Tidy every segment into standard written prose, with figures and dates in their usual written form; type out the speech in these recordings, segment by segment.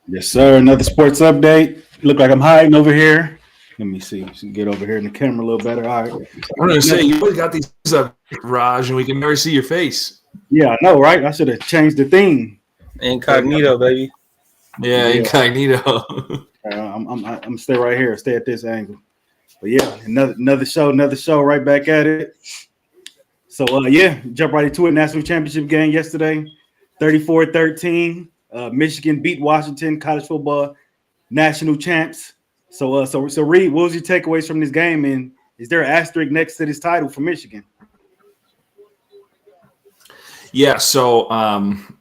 Yes, sir. Another sports update. Look like I'm hiding over here. Let me see. Get over here in the camera a little better. All right. I'm gonna say you always got these up, Raj, and we can never see your face. Yeah, I know, right? I should have changed the theme. Incognito, baby. Yeah, Yeah, incognito. I'm stay right here. Stay at this angle. But yeah, another show. Right back at it. So yeah, jump right into it. National championship game yesterday, 34-13. Michigan beat Washington. College football national champs. So Reid, what was your takeaways from this game? And is there an asterisk next to this title for Michigan? Yeah, so I'm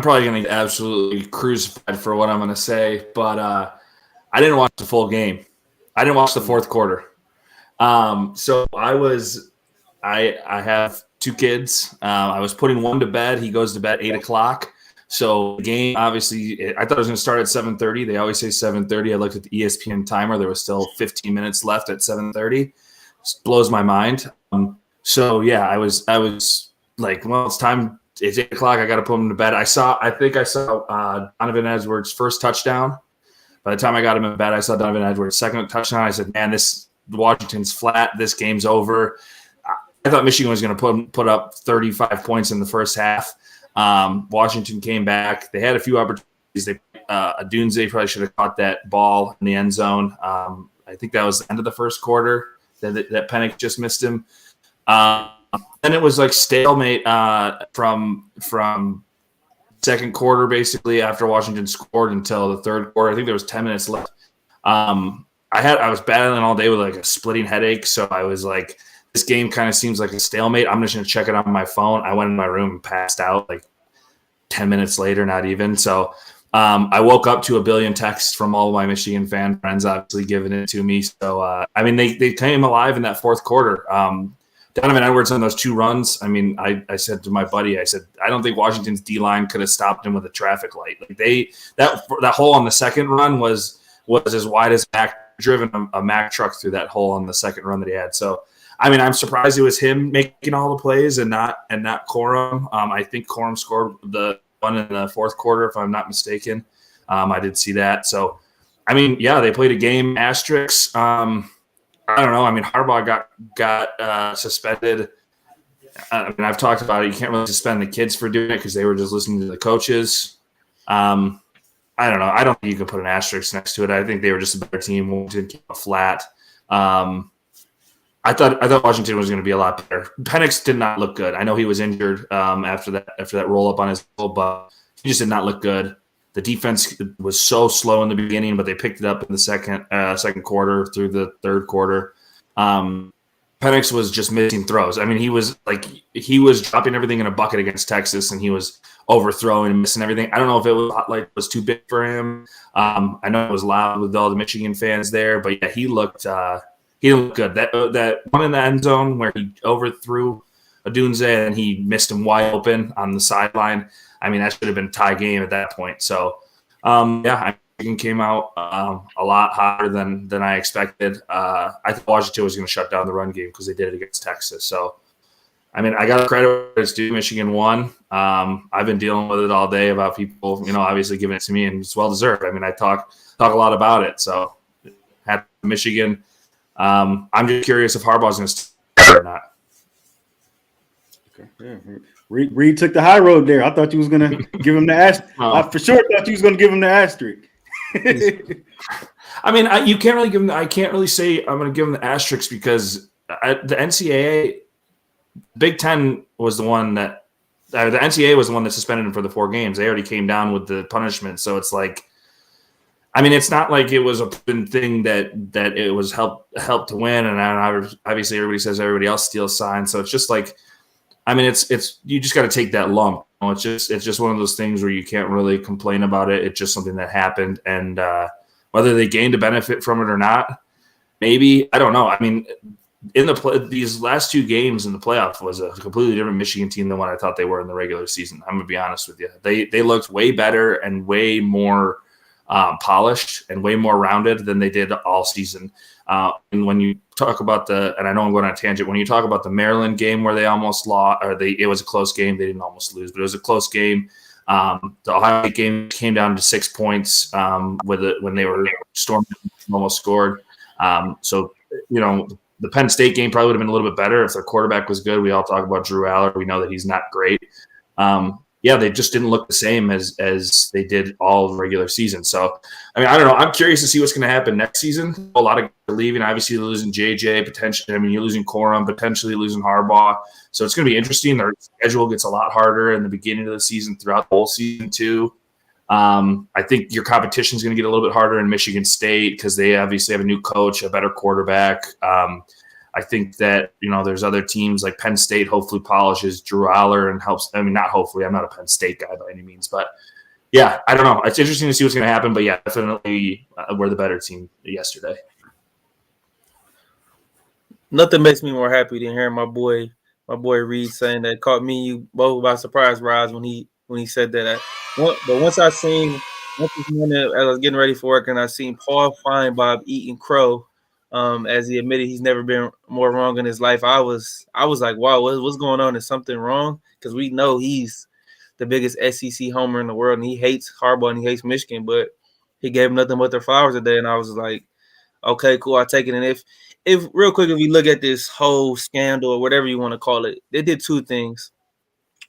probably going to get absolutely crucified for what I'm going to say, but I didn't watch the full game. I didn't watch the fourth quarter. So I have two kids. I was putting one to bed. He goes to bed 8 o'clock. So the game, obviously, I thought it was going to start at 7:30. They always say 7:30. I looked at the ESPN timer. There was still 15 minutes left at 7:30. Just blows my mind. So yeah, I was like, well, it's time. It's 8 o'clock. I got to put him to bed. I think I saw Donovan Edwards' first touchdown. By the time I got him in bed, I saw Donovan Edwards' second touchdown. I said, man, Washington's flat. This game's over. I thought Michigan was going to put up 35 points in the first half. Washington came back. They had a few opportunities. Adunze probably should have caught that ball in the end zone. I think that was the end of the first quarter that Penix just missed him. Then it was like stalemate from second quarter, basically, after Washington scored until the third quarter. I think there was 10 minutes left. I was battling all day with like a splitting headache, so I was like, this game kind of seems like a stalemate. I'm just going to check it on my phone. I went in my room and passed out like 10 minutes later, not even. So I woke up to a billion texts from all of my Michigan fan friends, obviously giving it to me. So, they came alive in that fourth quarter. Donovan Edwards on those two runs. I mean, I said to my buddy, I said, I don't think Washington's D-line could have stopped him with a traffic light. Like that hole on the second run was as wide as driven a Mack truck through that hole on the second run that he had. So, I mean, I'm surprised it was him making all the plays and not Corum. I think Corum scored the one in the fourth quarter, if I'm not mistaken. I did see that. So, I mean, yeah, they played a game asterisk. I don't know. I mean, Harbaugh got suspended. I mean, I've talked about it. You can't really suspend the kids for doing it because they were just listening to the coaches. I don't know. I don't think you can put an asterisk next to it. I think they were just a better team. Washington came flat. I thought Washington was going to be a lot better. Penix did not look good. I know he was injured after that roll up on his goal, but he just did not look good. The defense was so slow in the beginning, but they picked it up in the second quarter through the third quarter. Penix was just missing throws. I mean, he was dropping everything in a bucket against Texas, and he was overthrowing and missing everything. I don't know if it was too big for him. I know it was loud with all the Michigan fans there, but yeah, he looked good. That one in the end zone where he overthrew Adunze and he missed him wide open on the sideline. I mean, that should have been a tie game at that point. So, Michigan came out a lot hotter than I expected. I thought Washington was going to shut down the run game because they did it against Texas. So, I mean, I got credit where it's due. Michigan won. I've been dealing with it all day about people, obviously giving it to me, and it's well deserved. I mean, I talk a lot about it. So, happy Michigan. I'm just curious if Harbaugh's going to start or not. Okay. Yeah. Reid took the high road there. I thought you was going to give him the asterisk. I for sure thought you was going to give him the asterisk. I mean, you can't really give him. I can't really say I'm going to give him the asterisk because the NCAA, Big Ten was the one that the NCAA was the one that suspended him for the 4 games. They already came down with the punishment, so it's like. I mean, it's not like it was a thing that it was help to win, and obviously everybody says everybody else steals signs. So it's just like, I mean, it's you just got to take that lump. It's just one of those things where you can't really complain about it. It's just something that happened, and whether they gained a benefit from it or not, maybe I don't know. I mean, these last 2 games in the playoff was a completely different Michigan team than what I thought they were in the regular season. I'm gonna be honest with you. They looked way better and way more. Polished and way more rounded than they did all season. And when you talk about and I know I'm going on a tangent, when you talk about the Maryland game where they almost lost, it was a close game. They didn't almost lose, but it was a close game. The Ohio State game came down to 6 points when they were storming, almost scored. So, the Penn State game probably would have been a little bit better if their quarterback was good. We all talk about Drew Aller. We know that he's not great. They just didn't look the same as they did all the regular season. So, I mean, I don't know. I'm curious to see what's going to happen next season. A lot of guys are leaving. Obviously, you're losing JJ, potentially. I mean, you're losing Corum, potentially losing Harbaugh. So it's going to be interesting. Their schedule gets a lot harder in the beginning of the season, throughout the whole season, too. I think your competition is going to get a little bit harder in Michigan State because they obviously have a new coach, a better quarterback. I think that, there's other teams like Penn State hopefully polishes Drew Aller and helps. I mean, not hopefully. I'm not a Penn State guy by any means. But, yeah, I don't know. It's interesting to see what's going to happen. But, yeah, definitely we're the better team yesterday. Nothing makes me more happy than hearing my boy Reid saying that. Caught me and you both by surprise, Raaj, when he said that. But once this morning, as I was getting ready for work, and I seen Paul Feinbaum eating crow, as he admitted he's never been more wrong in his life, I was like, wow, what's going on? Is something wrong? Because we know he's the biggest SEC homer in the world, and he hates Harbaugh and he hates Michigan, but he gave him nothing but their flowers today, and I was like, okay, cool, I take it. And if real quick, if we look at this whole scandal or whatever you want to call it, they did two things.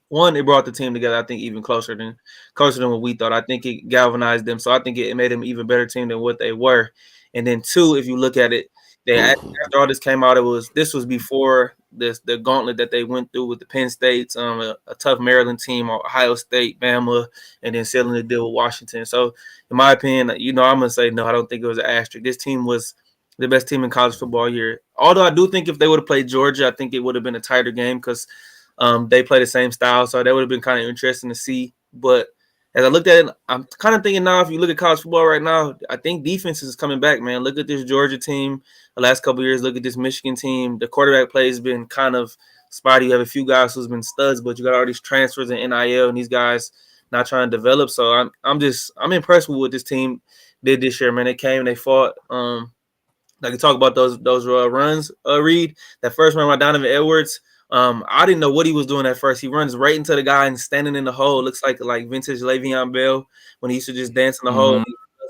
One, it brought the team together, I think, even closer than what we thought. I think it galvanized them. So I think it made them an even better team than what they were. And then two, if you look at it, after all this came out, this was before the gauntlet that they went through with the Penn States, a tough Maryland team, Ohio State, Bama, and then sealing the deal with Washington. So in my opinion, I'm going to say no, I don't think it was an asterisk. This team was the best team in college football year. Although I do think if they would have played Georgia, I think it would have been a tighter game because they play the same style. So that would have been kind of interesting to see. But as I looked at it, I'm kind of thinking now, if you look at college football right now, I think defense is coming back, man. Look at this Georgia team the last couple of years. Look at this Michigan team. The quarterback play has been kind of spotty. You have a few guys who's been studs, but you got all these transfers in NIL and these guys not trying to develop. So I'm impressed with what this team did this year, man. They came, they fought. Like you talk about those runs, Reid. That first run by Donovan Edwards. I didn't know what he was doing at first. He runs right into the guy and standing in the hole. Looks like vintage Le'Veon Bell when he used to just dance in the hole.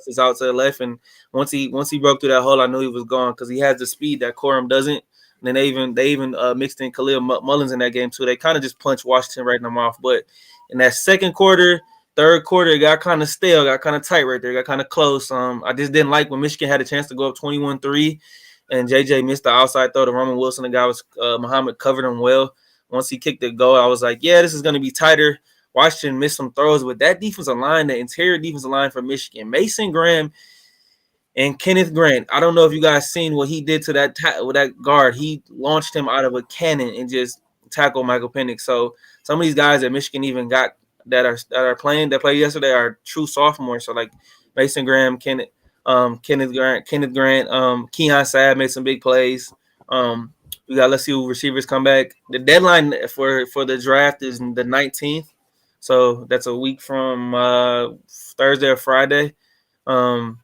He out to the left, and once he broke through that hole, I knew he was gone because he has the speed that Corum doesn't. And then they even mixed in Khalil Mullins in that game too. They kind of just punched Washington right in the mouth. But in that second quarter, third quarter, it got kind of stale, got kind of tight right there, got kind of close. I just didn't like when Michigan had a chance to go up 21-3. And JJ missed the outside throw to Roman Wilson. The guy was Muhammad covered him well. Once he kicked the goal, I was like, yeah, this is going to be tighter. Washington missed some throws, but that defensive line, the interior defensive line for Michigan, Mason Graham and Kenneth Grant. I don't know if you guys seen what he did to that guard. He launched him out of a cannon and just tackled Michael Penix. So some of these guys that Michigan even got that played yesterday are true sophomores. So like Mason Graham, Kenneth Grant, Keon Sabb made some big plays. Let's see who receivers come back. The deadline for the draft is the 19th. So that's a week from Thursday or Friday. So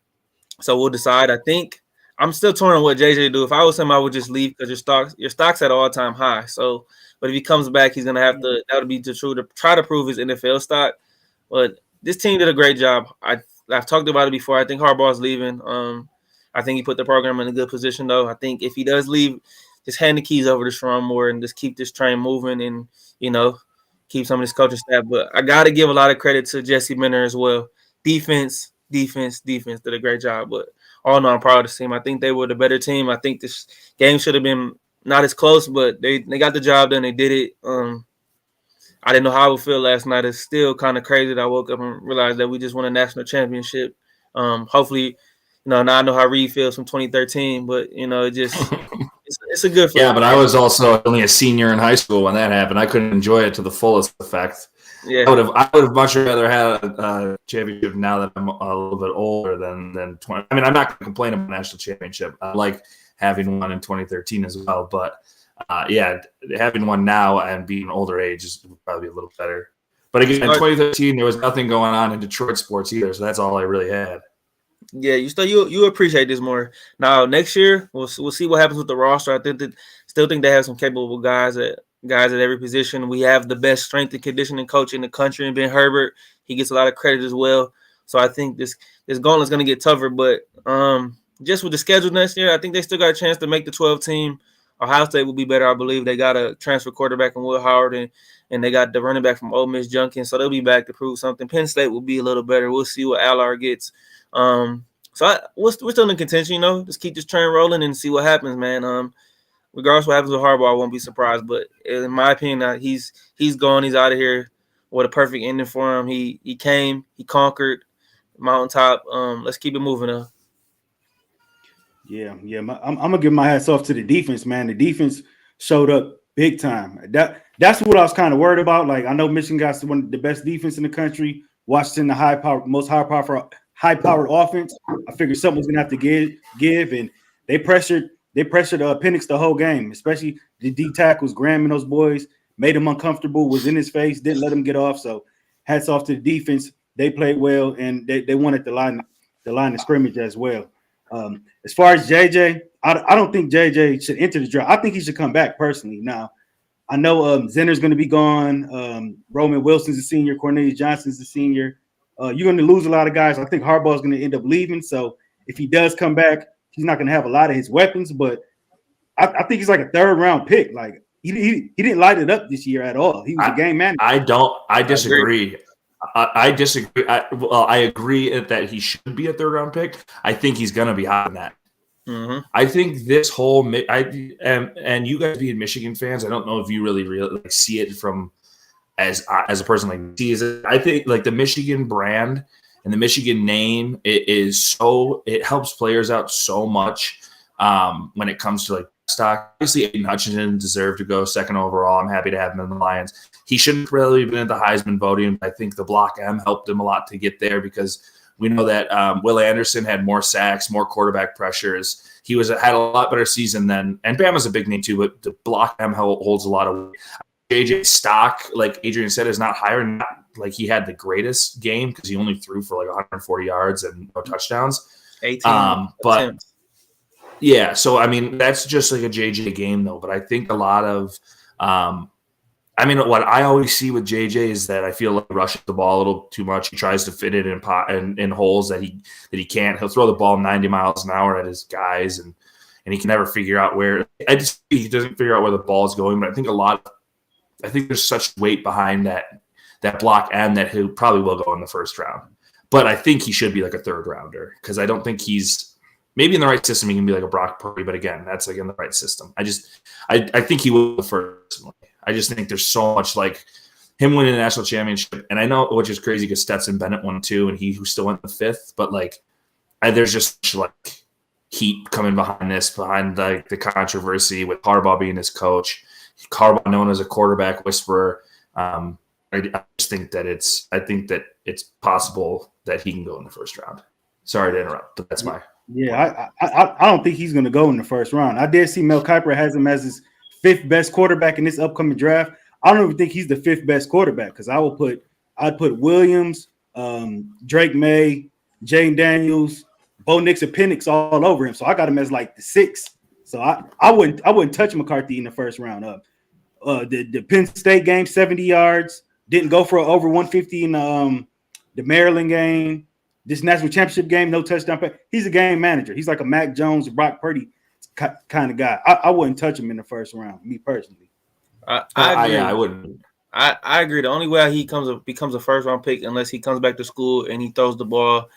we'll decide. I think I'm still torn on what JJ do. If I was him, I would just leave because your stock's at an all-time high. So, but if he comes back, he's gonna have to. That would be to try to prove his NFL stock. But this team did a great job. I've talked about it before. I think Harbaugh's leaving. I think he put the program in a good position, though. I think if he does leave, just hand the keys over to Sharon Moore and just keep this train moving and, keep some of this coaching staff. But I got to give a lot of credit to Jesse Minter as well. Defense did a great job. But all in all, I'm proud of this team. I think they were the better team. I think this game should have been not as close, but they got the job done. They did it. I didn't know how I would feel last night. It's still kind of crazy that I woke up and realized that we just won a national championship. Hopefully, now I know how Reid feels from 2013, but it just it's a good feeling. Yeah, but I was also only a senior in high school when that happened. I couldn't enjoy it to the fullest effect. Yeah, I would have much rather had a championship now that I'm a little bit older than 20. I mean, I'm not going to complain about a national championship. I like having one in 2013 as well, but having one now and being older age is probably a little better. But again, in 2013, there was nothing going on in Detroit sports either, so that's all I really had. Yeah, you appreciate this more. Now next year, we'll see what happens with the roster. I still think they have some capable guys that guys at every position. We have the best strength and conditioning coach in the country, and Ben Herbert. He gets a lot of credit as well. So I think this gauntlet's going to get tougher. But just with the schedule next year, I think they still got a chance to make the 12 team. Ohio State will be better, I believe. They got a transfer quarterback in Will Howard, and they got the running back from Ole Miss Junkin, so they'll be back to prove something. Penn State will be a little better. We'll see what Allard gets. We're still in contention, Just keep this train rolling and see what happens, man. Regardless of what happens with Harbaugh, I won't be surprised. But in my opinion, he's gone. He's out of here. What a perfect ending for him. He came, he conquered mountaintop. Let's keep it moving up. Yeah. I'm gonna give my hats off to the defense, man. The defense showed up big time. That's what I was kind of worried about. Like, I know Michigan got one of the best defense in the country. Washington, the most high-powered offense. I figured something was gonna have to give, and they pressured Penix the whole game, especially the D tackles. Graham and those boys made him uncomfortable. Was in his face, didn't let him get off. So, hats off to the defense. They played well, and they won at the line of scrimmage as well. As far as JJ, I don't think JJ should enter the draft. I think he should come back personally. Now, I know Zenner's going to be gone. Roman Wilson's a senior. Cornelius Johnson's a senior. You're going to lose a lot of guys. I think Harbaugh's going to end up leaving. So if he does come back, he's not going to have a lot of his weapons. But I think he's like a third-round pick. Like he didn't light it up this year at all. He was a game manager. I disagree. I disagree. I agree that he should be a third-round pick. I think he's going to be higher than that. Mm-hmm. I think this whole and you guys being Michigan fans, I don't know if you really like, see it from as a person like sees it. I think like the Michigan brand and the Michigan name it helps players out so much when it comes to like stock. Obviously, Aiden Hutchinson deserved to go second overall. I'm happy to have him in the Lions. He shouldn't really have been at the Heisman voting. I think the Block M helped him a lot to get there because we know that Will Anderson had more sacks, more quarterback pressures. He had a lot better season than, and Bama's a big name too, but the Block M holds a lot of weight. JJ stock, like Adrian said, is not higher. Not like he had the greatest game because he only threw for like 140 yards and no touchdowns. 18. But yeah, so I mean that's just like a JJ game though. But I think a lot of what I always see with JJ is that I feel like he rushes the ball a little too much. He tries to fit it in holes that he can't. He'll throw the ball 90 miles an hour at his guys, and he can never figure out where. He doesn't figure out where the ball is going. But I think there's such weight behind that block and that he probably will go in the first round. But I think he should be like a third rounder because I don't think he's maybe in the right system. He can be like a Brock Purdy, but again, that's like in the right system. I think he will first. I just think there's so much like him winning the national championship. And I know, which is crazy because Stetson Bennett won too, and he who still went the fifth. But like, there's just like heat coming behind like the controversy with Harbaugh being his coach. Harbaugh known as a quarterback whisperer. I just think that it's possible that he can go in the first round. Sorry to interrupt, but that's my. Yeah, I don't think he's going to go in the first round. I did see Mel Kiper has him as his fifth best quarterback in this upcoming draft. I don't even think he's the fifth best quarterback because I'd put Williams, Drake May, Jane Daniels, Bo Nix, and Penix all over him. So I got him as like the sixth. So I wouldn't touch McCarthy in the first round. The Penn State game, 70 yards, didn't go for over 150 in the Maryland game. This national championship game, no touchdown. He's a game manager. He's like a Mac Jones, Brock Purdy kind of guy. I wouldn't touch him in the first round, me personally. I agree. I wouldn't. I agree. The only way he becomes a first round pick unless he comes back to school and he throws the ball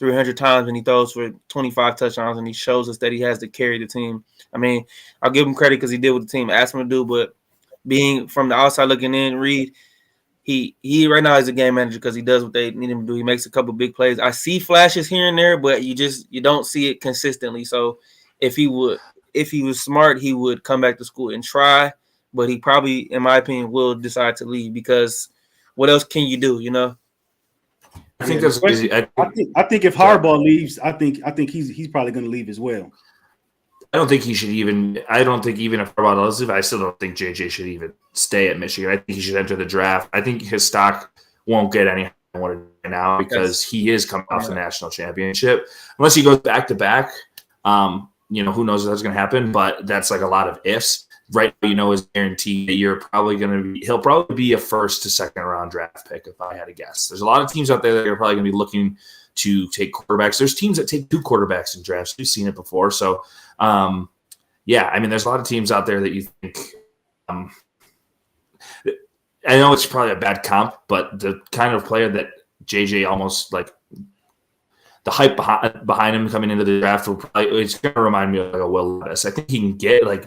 300 times and he throws for 25 touchdowns and he shows us that he has to carry the team. I mean, I'll give him credit because he did what the team asked him to do, but being from the outside looking in, Reid, he right now is a game manager because he does what they need him to do. He makes a couple big plays. I see flashes here and there, but you don't see it consistently. So if he was smart, he would come back to school and try, but he probably, in my opinion, will decide to leave because what else can you do, I think that's easy. I think if Harbaugh leaves, I think he's probably going to leave as well. I don't think he should even. I don't think even if Harbaugh does leave, I still don't think JJ should even stay at Michigan. I think he should enter the draft. I think his stock won't get any higher right now because he is coming off the national championship. Unless he goes back to back, who knows if that's going to happen? But that's like a lot of ifs. right now is guaranteed that he'll probably be a first to second round draft pick if I had to guess. There's a lot of teams out there that are probably going to be looking to take quarterbacks. There's teams that take 2 quarterbacks in drafts. We've seen it before. So, yeah, I mean, there's a lot of teams out there that you think I know it's probably a bad comp, but the kind of player that JJ almost like the hype behind him coming into the draft it's going to remind me of like a Will Levis. I think he can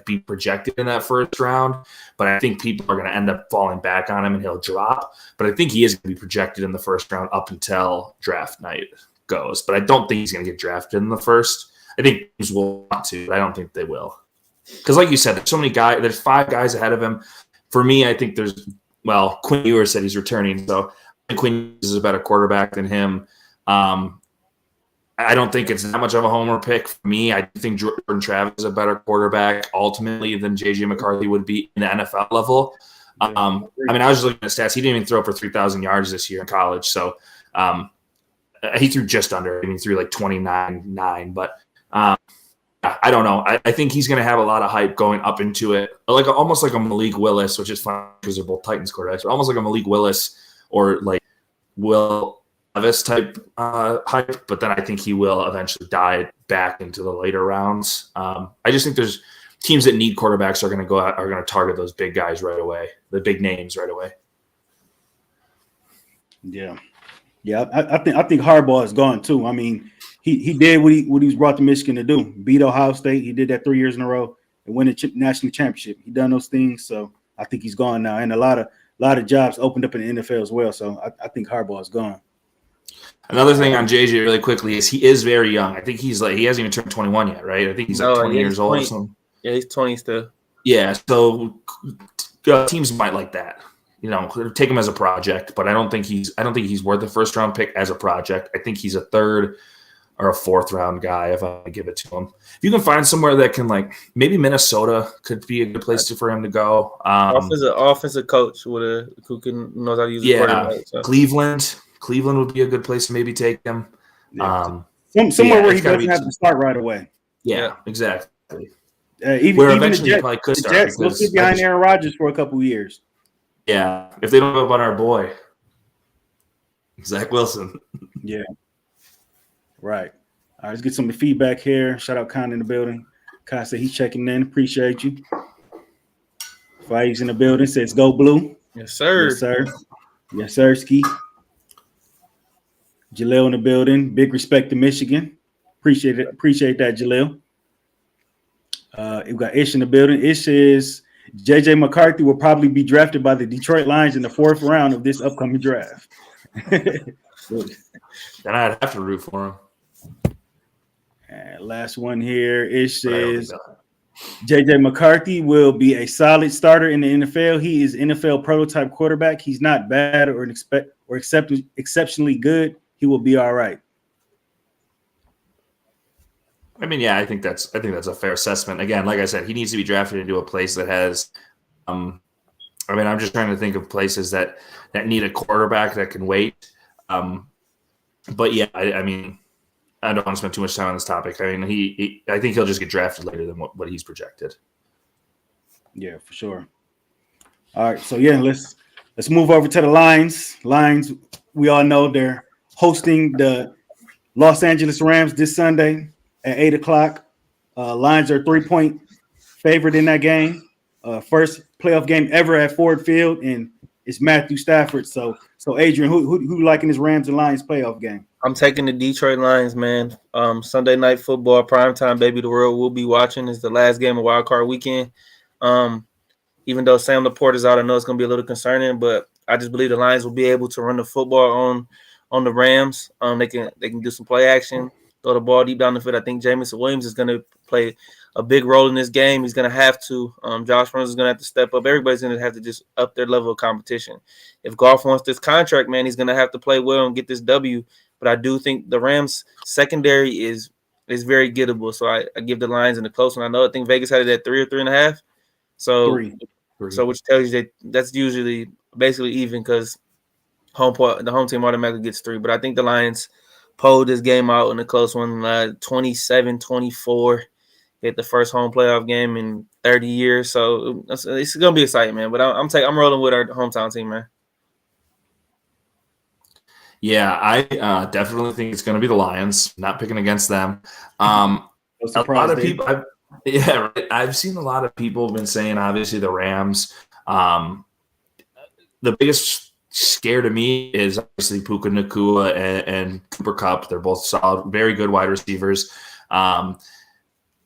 be projected in that first round, but I think people are going to end up falling back on him and he'll drop. But I think he is going to be projected in the first round up until draft night goes. But I don't think he's going to get drafted in the first. I think teams will want to, but I don't think they will. Because like you said, there's so many guys. There's 5 guys ahead of him. For me, I think Quinn Ewers said he's returning, so I think Quinn Ewers is a better quarterback than him. I don't think it's that much of a homer pick for me. I think Jordan Travis is a better quarterback ultimately than J.J. McCarthy would be in the NFL level. I mean, I was just looking at stats. He didn't even throw for 3,000 yards this year in college. So he threw just under. I mean, he threw like 29.9. But I don't know. I think he's going to have a lot of hype going up into it, almost like a Malik Willis, which is fun because they're both Titans quarterbacks, but almost like a Malik Willis or like Will Levis type hype. But then I think he will eventually die back into the later rounds. I just think there's teams that need quarterbacks are going to target those big guys right away, the big names right away. Yeah. I think Harbaugh is gone too. I mean, he did what he was brought to Michigan to do. Beat Ohio State. He did that 3 years in a row and win a national championship. He done those things, so I think he's gone now. And a lot of jobs opened up in the NFL as well. So I think Harbaugh is gone. Another thing on JJ really quickly is he is very young. I think he hasn't even turned 21 yet, right? I think he's 20 years old or something. Yeah, he's 20 still. Yeah, so teams might like that. Take him as a project, but I don't think he's worth a first round pick as a project. I think he's a 3rd or a 4th round guy if I give it to him. If you can find somewhere that can maybe Minnesota could be a good place for him to go. Offensive coach who knows how to use the quarterback. So. Cleveland would be a good place to maybe take him. Yeah. Somewhere where he doesn't have to start right away. Yeah, exactly. Even eventually the he probably could start. Jets will sit behind Aaron Rodgers for a couple of years. Yeah, if they don't go up on our boy, Zach Wilson. Yeah. Right. All right, let's get some feedback here. Shout out Khan in the building. Khan said he's checking in. Appreciate you. Fai's in the building. Says go blue. Yes, sir. Yes, sir. Yes, sir, Ski. Jaleel in the building. Big respect to Michigan. Appreciate it. Appreciate that, Jaleel. We've got Ish in the building. Ish is J.J. McCarthy will probably be drafted by the Detroit Lions in the 4th round of this upcoming draft. Then I'd have to root for him. And last one here. Ish says J.J. McCarthy will be a solid starter in the NFL. He is NFL prototype quarterback. He's not bad or exceptionally good. He will be all right. I mean, yeah, I think that's a fair assessment. Again, like I said, he needs to be drafted into a place that has. I'm just trying to think of places that need a quarterback that can wait. But yeah, I don't want to spend too much time on this topic. I mean, I think he'll just get drafted later than what he's projected. Yeah, for sure. All right, so yeah, let's move over to the Lions. Lions, we all know they're hosting the Los Angeles Rams this Sunday at 8:00. Lions are 3-point favorite in that game. First playoff game ever at Ford Field, and it's Matthew Stafford. So Adrian, who liking this Rams and Lions playoff game? I'm taking the Detroit Lions, man. Sunday night football, primetime, baby. The world will be watching. It's the last game of Wild Card Weekend. Even though Sam Laporte is out, I know it's going to be a little concerning, but I just believe the Lions will be able to run the football on the Rams. They can do some play action, throw the ball deep down the field. I think Jameson Williams is going to play a big role in this game. He's going to have to. Josh Reynolds is going to have to step up. Everybody's going to have to just up their level of competition. If Goff wants this contract, man, he's going to have to play well and get this W. But I do think the Rams secondary is very gettable. So I give the Lions in the close one. I think Vegas had it at 3 or 3.5. So, Three. So which tells you that's usually basically even because the home team automatically gets 3. But I think the Lions pulled this game out in a close one, 27-24. Get the first home playoff game in 30 years. So it's gonna be exciting, man. But I'm rolling with our hometown team, man. Yeah, I definitely think it's going to be the Lions. Not picking against them. A lot of people, I've seen a lot of people have been saying, obviously, the Rams. The biggest scare to me is obviously Puka Nacua and Cooper Kupp. They're both solid, very good wide receivers. I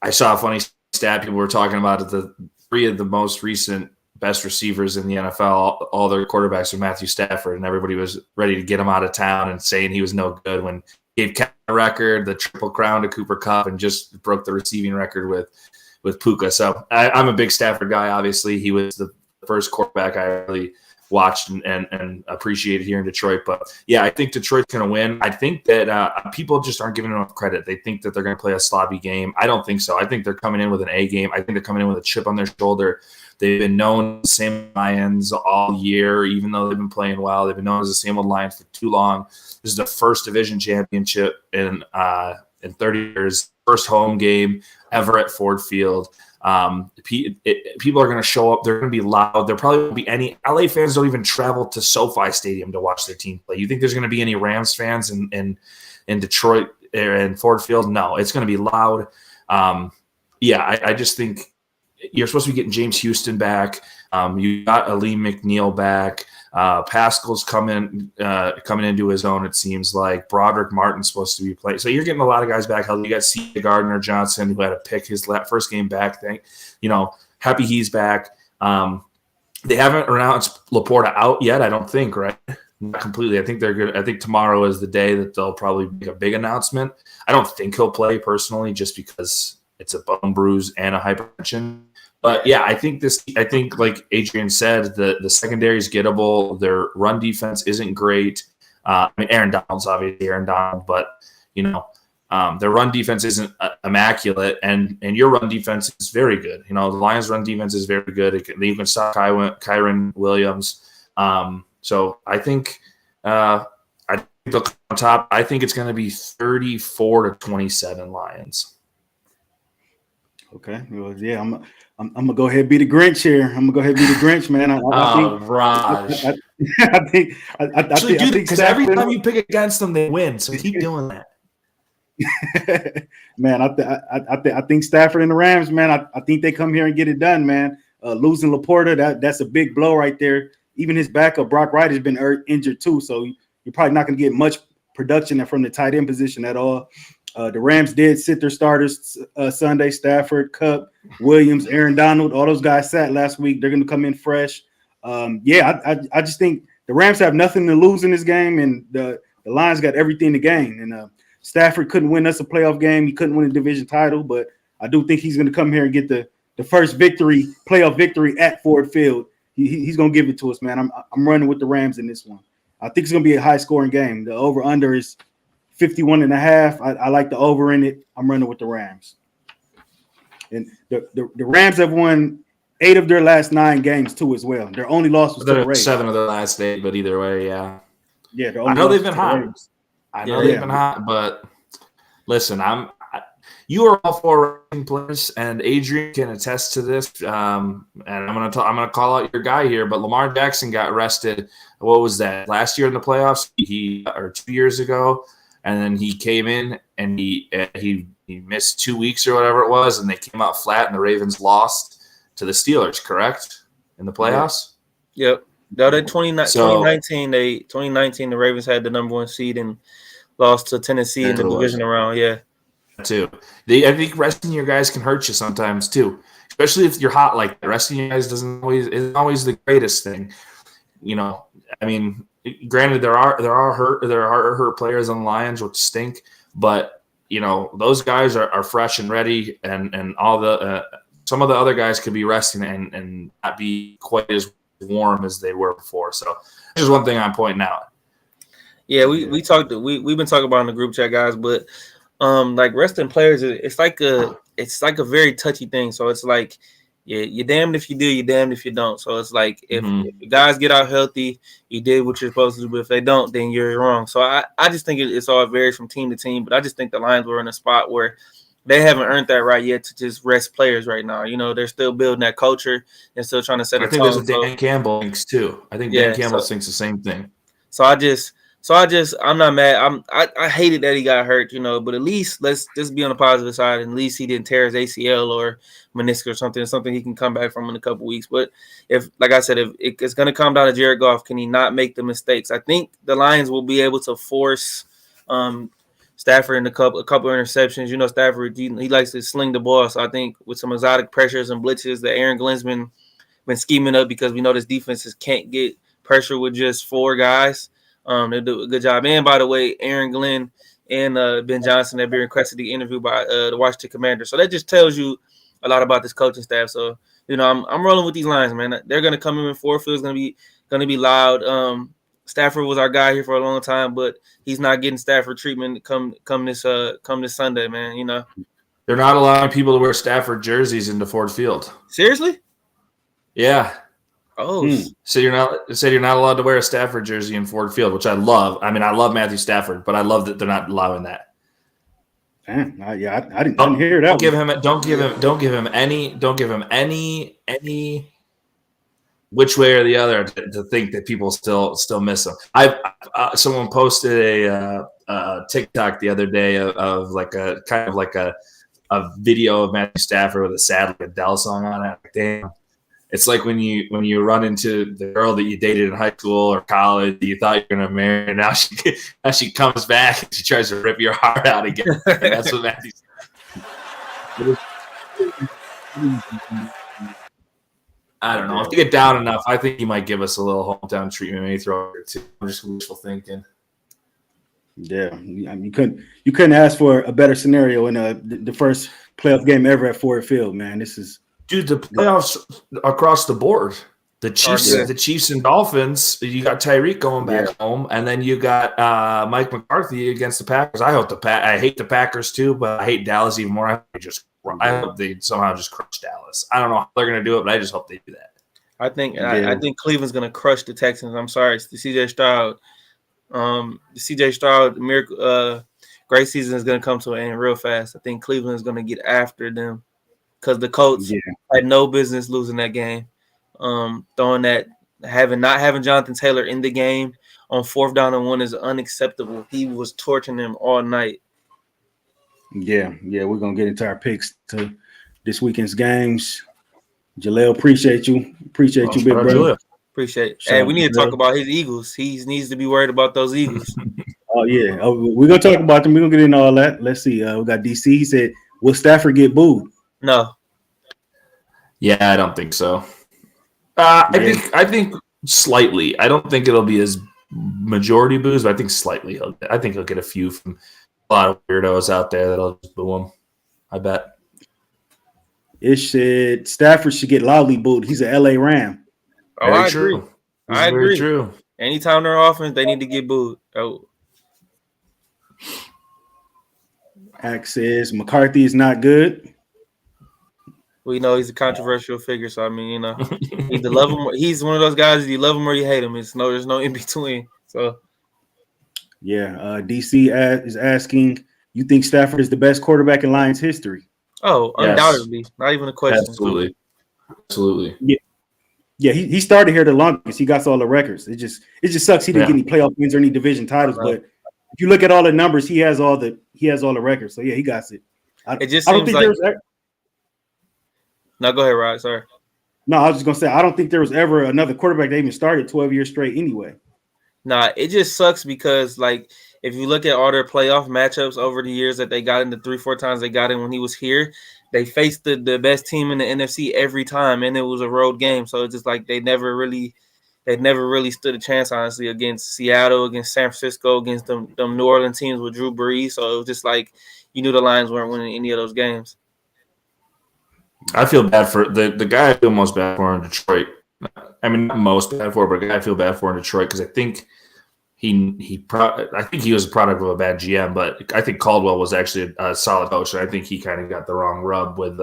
saw a funny stat. People were talking about it. The three of the most recent best receivers in the NFL, all their quarterbacks are Matthew Stafford, and everybody was ready to get him out of town and saying he was no good when he gave a record, the Triple Crown to Cooper Kupp, and just broke the receiving record with Puka. So I'm a big Stafford guy. Obviously, he was the first quarterback I really watched and appreciated here in Detroit. But yeah, I think Detroit's going to win. I think that people just aren't giving enough credit. They think that they're going to play a sloppy game. I don't think so. I think they're coming in with an A game. I think they're coming in with a chip on their shoulder. They've been known as the same Lions all year, even though they've been playing well. They've been known as the same old Lions for too long. This is the first division championship in 30 years, first home game ever at Ford Field. People are going to show up. They're going to be loud. There probably won't be any LA fans don't even travel to SoFi Stadium to watch their team play. You think there's going to be any Rams fans in Detroit and Ford Field? No, it's going to be loud. I just think you're supposed to be getting James Houston back. You got Aleem McNeil back. Pascal's coming into his own, it seems like. Broderick Martin's supposed to be playing. So you're getting a lot of guys back. You got C. Gardner Johnson, who had to pick his first game back. Happy he's back. They haven't announced Laporta out yet, I don't think, right? Not completely. I think they're good. I think tomorrow is the day that they'll probably make a big announcement. I don't think he'll play personally just because it's a bone bruise and a hypertension. But yeah, I think like Adrian said, the secondary is gettable. Their run defense isn't great. Aaron Donald's obviously Aaron Donald, but their run defense isn't immaculate, and your run defense is very good. The Lions' run defense is very good. You can stop Kyron Williams. So I think they'll come on top. I think it's going to be 34-27 Lions. Okay. Well, yeah, I'm gonna go ahead and be the Grinch here. I'm gonna go ahead and be the Grinch, man. Raj. I think because every time you pick against them, they win. So keep doing that. Man, I think Stafford and the Rams, man. I think they come here and get it done, man. Losing Laporta, that's a big blow right there. Even his backup Brock Wright has been injured too, so you're probably not gonna get much production from the tight end position at all. The Rams did sit their starters Sunday. Stafford, Kupp, Williams, Aaron Donald, all those guys sat last week. They're going to come in fresh. I just think the Rams have nothing to lose in this game, and the Lions got everything to gain. And Stafford couldn't win us a playoff game. He couldn't win a division title, but I do think he's going to come here and get the first playoff victory at Ford Field. He's going to give it to us, man. I'm running with the Rams in this one. I think it's going to be a high-scoring game. The over-under is 51.5. I like the over in it. I'm running with the Rams. And the Rams have won 8 of their last 9 games too as well. Their only loss was to the Rays. 7 of their last 8, but either way, yeah. Yeah, I know they've been hot. They've been hot, but listen, you are all 4 running players, and Adrian can attest to this. And I'm gonna call out your guy here, but Lamar Jackson got arrested. What was that? Last year in the playoffs, or 2 years ago. And then he came in and he missed 2 weeks or whatever it was, and they came out flat, and the Ravens lost to the Steelers, correct? In the playoffs? Yep. No, 2019, the Ravens had the number 1 seed and lost to Tennessee in the division round. Yeah. Too. I think resting your guys can hurt you sometimes too, especially if you're hot like that. Resting your guys isn't always the greatest thing. Granted, there are hurt players on the Lions, which stink, but those guys are fresh and ready, and all the some of the other guys could be resting and not be quite as warm as they were before. So that's just one thing I'm pointing out. Yeah, we've been talking about in the group chat, guys, but like resting players, it's like a very touchy thing. So it's like, yeah, you're damned if you do, you're damned if you don't. So it's like if the guys get out healthy, you did what you're supposed to do. But if they don't, then you're wrong. So I just think it's all varies from team to team. But I just think the Lions were in a spot where they haven't earned that right yet to just rest players right now. You know, they're still building that culture and still trying to set a I think tone. that's what Dan Campbell thinks too. I think Dan Campbell thinks the same thing. I'm not mad. I hated that he got hurt, you know, but at least let's just be on the positive side. And at least he didn't tear his ACL or meniscus or something he can come back from in a couple weeks. But like I said, if it's going to come down to Jared Goff, can he not make the mistakes? I think the Lions will be able to force Stafford in a couple interceptions. You know, Stafford, he likes to sling the ball. So I think with some exotic pressures and blitzes that Aaron Glenn's been scheming up, because we know this defenses can't get pressure with just 4 guys. They do a good job. And by the way, Aaron Glenn and Ben Johnson have been requested to interview by the Washington Commanders. So that just tells you a lot about this coaching staff. So, you know, I'm rolling with these Lions, man. They're gonna come in Ford Field's gonna be loud. Stafford was our guy here for a long time, but he's not getting Stafford treatment come this Sunday, man. You know. They're not allowing people to wear Stafford jerseys into Ford Field. Seriously? Yeah. Oh, So you're not allowed to wear a Stafford jersey in Ford Field, which I love. I mean, I love Matthew Stafford, but I love that they're not allowing that. Man, I didn't hear that. Don't give him any which way or the other to think that people still miss him. Someone posted a TikTok the other day of like a kind of like a video of Matthew Stafford with a sad Adele song on it. Damn. It's like when you run into the girl that you dated in high school or college that you thought you were going to marry, and now she comes back and she tries to rip your heart out again. And that's what Matthew. I don't know. If you get down enough, I think he might give us a little hometown treatment. Maybe throw it too. I'm just wishful thinking. Yeah, I mean, you couldn't ask for a better scenario in the first playoff game ever at Ford Field, man. This is. Dude, the playoffs across the board. The Chiefs and Dolphins. You got Tyreek going back home, and then you got Mike McCarthy against the Packers. I hate the Packers too, but I hate Dallas even more. I hope they somehow just crush Dallas. I don't know how they're going to do it, but I just hope they do that. I think Cleveland's going to crush the Texans. I'm sorry, it's the CJ Stroud. The miracle, great season is going to come to an end real fast. I think Cleveland is going to get after them. Because the Colts had no business losing that game. Not having Jonathan Taylor in the game on 4th down and 1 is unacceptable. He was torching them all night. Yeah, we're gonna get into our picks to this weekend's games. Jaleel, appreciate you, big brother. Appreciate it. Hey, we need to talk about his Eagles. He needs to be worried about those Eagles. Oh yeah, we're gonna talk about them. We're gonna get into all that. Let's see. We got DC. He said, "Will Stafford get booed?" No. Yeah, I don't think so. I think slightly. I don't think it'll be as majority boos, but I think slightly. I think he'll get a few from a lot of weirdos out there that'll just boo him. I bet. Ish said Stafford should get loudly booed. He's an LA Ram. Oh, I agree. I agree. Very true. Anytime they're offense, they need to get booed. Oh. Axe says McCarthy is not good. We know he's a controversial figure, so I mean, you know, either love him. He's one of those guys. You love him or you hate him. There's no in between. So, yeah. DC is asking, you think Stafford is the best quarterback in Lions history? Oh, undoubtedly, not even a question. Absolutely. Yeah. He started here the longest. He got all the records. It just sucks he didn't get any playoff wins or any division titles. Right. But if you look at all the numbers, he has all the records. So yeah, he got it. It just seems like. No, go ahead, Rod. Sorry. No, I was just gonna say I don't think there was ever another quarterback that even started 12 years straight anyway. Nah, it just sucks because like if you look at all their playoff matchups over the years that they got in, the 3-4 times they got in when he was here, they faced the best team in the NFC every time, and it was a road game. So it's just like they never really stood a chance, honestly, against Seattle, against San Francisco, against them New Orleans teams with Drew Brees. So it was just like you knew the Lions weren't winning any of those games. I feel bad for the guy I feel most bad for in Detroit. I mean, not most bad for, but the guy I feel bad for in Detroit because I think I think he was a product of a bad GM, but I think Caldwell was actually a solid coach, and I think he kind of got the wrong rub with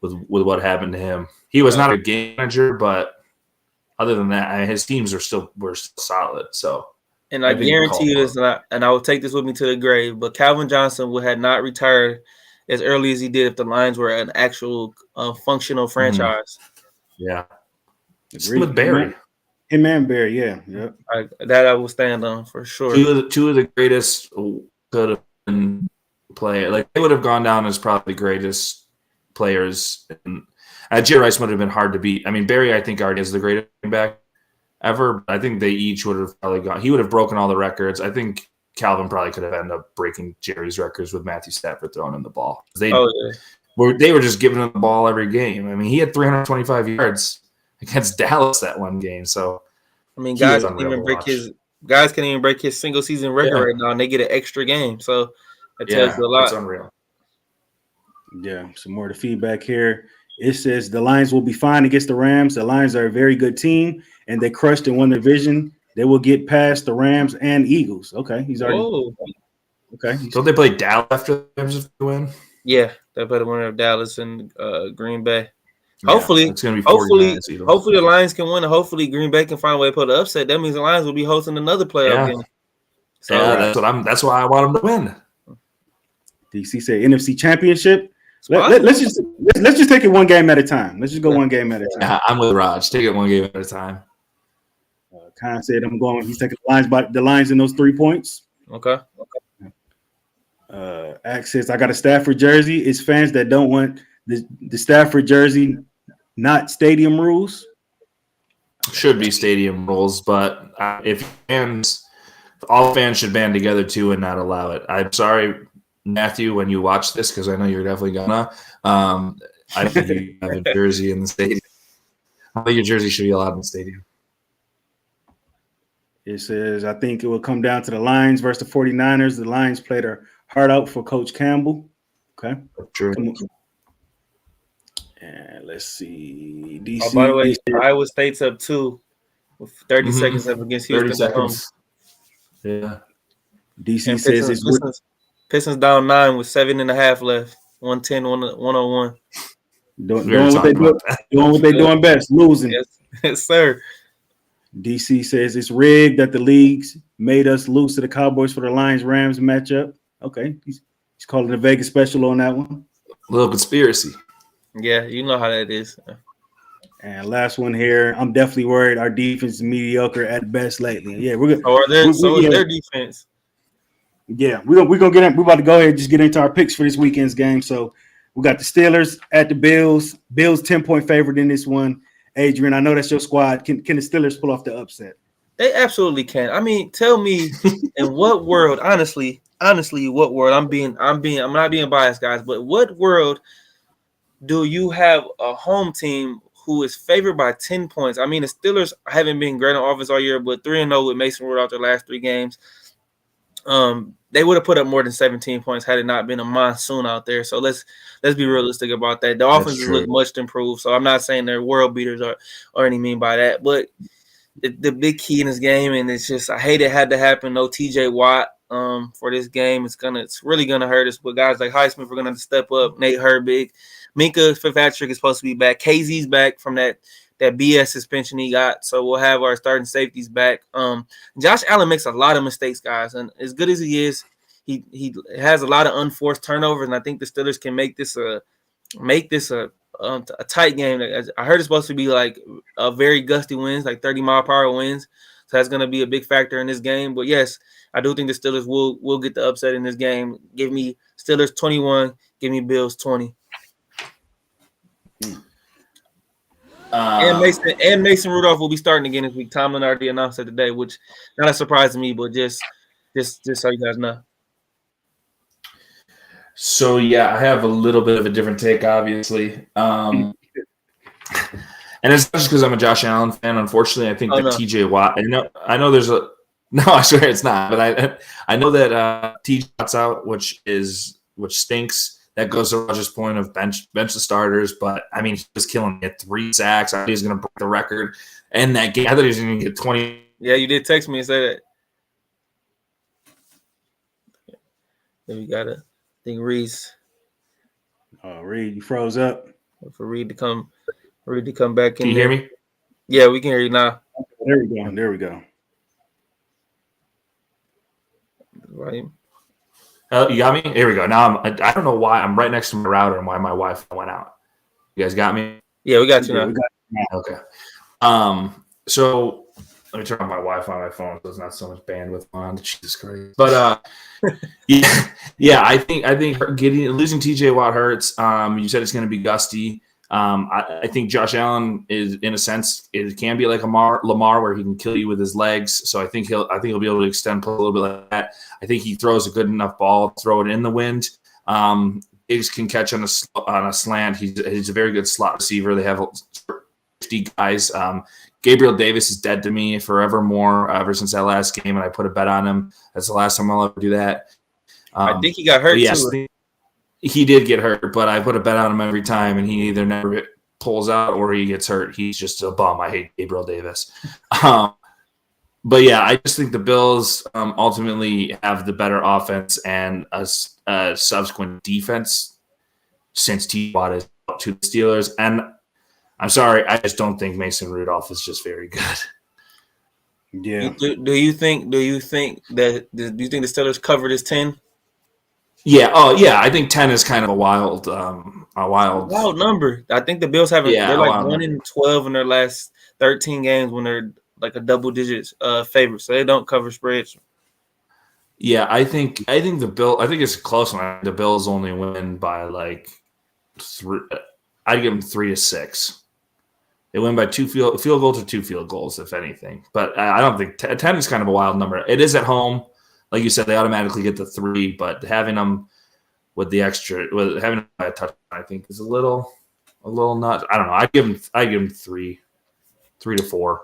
what happened to him. He was not a game manager, but other than that, his teams were still solid. So And I guarantee you this, and I will take this with me to the grave, but Calvin Johnson would have not retired as early as he did if the Lions were an actual functional franchise. Yeah. Same with Barry. Him and Barry, yeah. Yep. That I will stand on for sure. Two of the greatest could have been play. Like they would have gone down as probably the greatest players. And Jerry Rice would have been hard to beat. I mean, Barry, I think, already is the greatest running back ever. I think they each would have probably gone. He would have broken all the records. I think Calvin probably could have ended up breaking Jerry's records with Matthew Stafford throwing him the ball. They were just giving him the ball every game. I mean, he had 325 yards against Dallas that one game. So I mean, guys can't even break his single season record right now, and they get an extra game. So that tells you a lot. It's unreal. Yeah, some more of the feedback here. It says the Lions will be fine against the Rams. The Lions are a very good team, and they crushed and won the division. They will get past the Rams and Eagles. Okay, he's already. Okay. Don't they play Dallas after the Rams if they win? Yeah, they play the winner of Dallas and Green Bay. Yeah, hopefully the Lions can win, and hopefully Green Bay can find a way to put an upset. That means the Lions will be hosting another playoff game. So that's why I want them to win. DC said NFC Championship. Let's just take it one game at a time. Let's just go one game at a time. Yeah, I'm with Raaj. Take it one game at a time. Khan said he's taking the Lions in those 3 points. Okay. Axe says I got a Stafford jersey. It's fans that don't want the Stafford jersey, not stadium rules. Should be stadium rules, but all fans should band together too and not allow it. I'm sorry, Matthew, when you watch this, because I know you're definitely gonna. I think you have a jersey in the stadium. I think your jersey should be allowed in the stadium. It says, I think it will come down to the Lions versus the 49ers. The Lions played their heart out for Coach Campbell. Okay. True. And let's see. DC. Oh, by the way, Iowa State's up 2 with 30 seconds up against Houston. 30 seconds. Yeah. DC says Pistons down 9 with 7.5 left. 110, 101. Doing what they're doing best, losing. Yes, sir. DC says it's rigged that the leagues made us lose to the Cowboys for the Lions-Rams matchup. Okay. He's calling a Vegas special on that one. A little conspiracy. Yeah, you know how that is. And last one here. I'm definitely worried our defense is mediocre at best lately. Yeah, we're good. So is their defense. Yeah, we're gonna get in. We're about to go ahead and just get into our picks for this weekend's game. So we got the Steelers at the Bills. Bills 10-point favorite in this one. Adrian, I know that's your squad. Can the Steelers pull off the upset? They absolutely can. I mean, tell me in what world, honestly, what world? I'm not being biased, guys, but what world do you have a home team who is favored by 10 points? I mean, the Steelers haven't been great on offense all year, but 3-0 with Mason Rudolph their last 3 games. They would have put up more than 17 points had it not been a monsoon out there. So let's be realistic about that. The offense look much improved. So I'm not saying they're world beaters or any mean by that, but the big key in this game, and it's just I hate it had to happen. No TJ Watt for this game. It's really gonna hurt us. But guys like Highsmith are gonna have to step up. Nate Herbig, Minka Fitzpatrick is supposed to be back. KZ's back from that BS suspension he got. So we'll have our starting safeties back. Josh Allen makes a lot of mistakes, guys. And as good as he is, he has a lot of unforced turnovers. And I think the Steelers can make this a tight game. I heard it's supposed to be like a very gusty winds, like 30-mile-per-hour winds. So that's going to be a big factor in this game. But yes, I do think the Steelers will get the upset in this game. Give me Steelers 21. Give me Bills 20. And Mason Rudolph will be starting again this week. Tomlin already announced it today, which not a surprise to me, but just so you guys know. So yeah, I have a little bit of a different take, obviously, and it's not just because I'm a Josh Allen fan. Unfortunately, I think TJ Watt. I know there's a no. I swear it's not, but I know that TJ Watt's out, which stinks. That goes to Roger's point of bench the starters, but I mean, he was killing it. 3 sacks. I thought he was going to break the record. And that game, I thought he was going to get 20. Yeah, you did text me and say that. Then we got Reese. Reid, you froze up. For Reid to come back in. Can you hear me? Yeah, we can hear you now. There we go. Right. You got me? Here we go. Now I don't know why I'm right next to my router and why my Wi-Fi went out. You guys got me? Yeah, we got you now. We got you now. Okay. So let me turn on my Wi-Fi on my phone so there's not so much bandwidth on. Jesus Christ. But yeah. I think losing TJ Watt hurts. You said it's going to be gusty. I think Josh Allen is, in a sense, it can be like Lamar, where he can kill you with his legs. So I think he'll be able to extend play a little bit like that. I think he throws a good enough ball, throw it in the wind. Diggs can catch on a slant. He's a very good slot receiver. They have 50 guys. Gabriel Davis is dead to me forevermore ever since that last game, and I put a bet on him. That's the last time I'll ever do that. I think he got hurt too. He did get hurt, but I put a bet on him every time, and he either never pulls out or he gets hurt. He's just a bum. I hate Gabriel Davis. But yeah, I just think the Bills ultimately have the better offense and a subsequent defense since T-Watt is up to the Steelers. And I'm sorry, I just don't think Mason Rudolph is just very good. Yeah. Do you think the Steelers covered this 10? Yeah. Oh, yeah. I think 10 is kind of a wild number. I think the Bills haven't. Yeah, they're like 1-12 in their last 13 games when they're like a double digit favorite, so they don't cover spreads. Yeah, I think it's a close one. The Bills only win by like 3. I'd give them 3-6. They win by 2 field goals or 2 field goals, if anything. But I don't think 10 is kind of a wild number. It is at home. Like you said, they automatically get the 3, but having them with the extra, having them by a touchdown, I think is a little nuts. I don't know. I give them 3 to 4.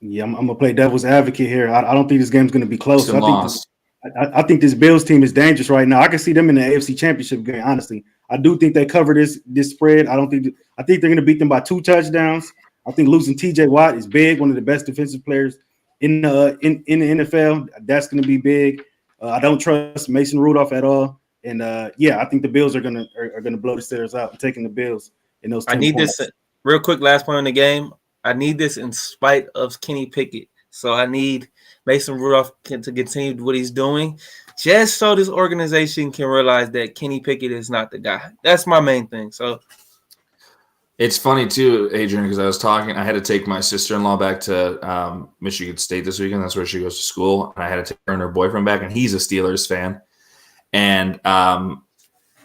Yeah, I'm gonna play devil's advocate here. I don't think this game's gonna be close. I think this Bills team is dangerous right now. I can see them in the AFC Championship game. Honestly, I do think they cover this spread. I think they're gonna beat them by 2 touchdowns. I think losing TJ Watt is big. One of the best defensive players in the NFL. That's going to be big. I don't trust Mason Rudolph at all. And I think the Bills are gonna blow the Steelers out. I'm taking the Bills in those. I need points. This real quick. Last point in the game. I need this in spite of Kenny Pickett. So I need Mason Rudolph to continue what he's doing, just so this organization can realize that Kenny Pickett is not the guy. That's my main thing. So. It's funny too, Adrian, because I had to take my sister-in-law back to Michigan State this weekend. That's where she goes to school. And I had to take her and her boyfriend back, and he's a Steelers fan. And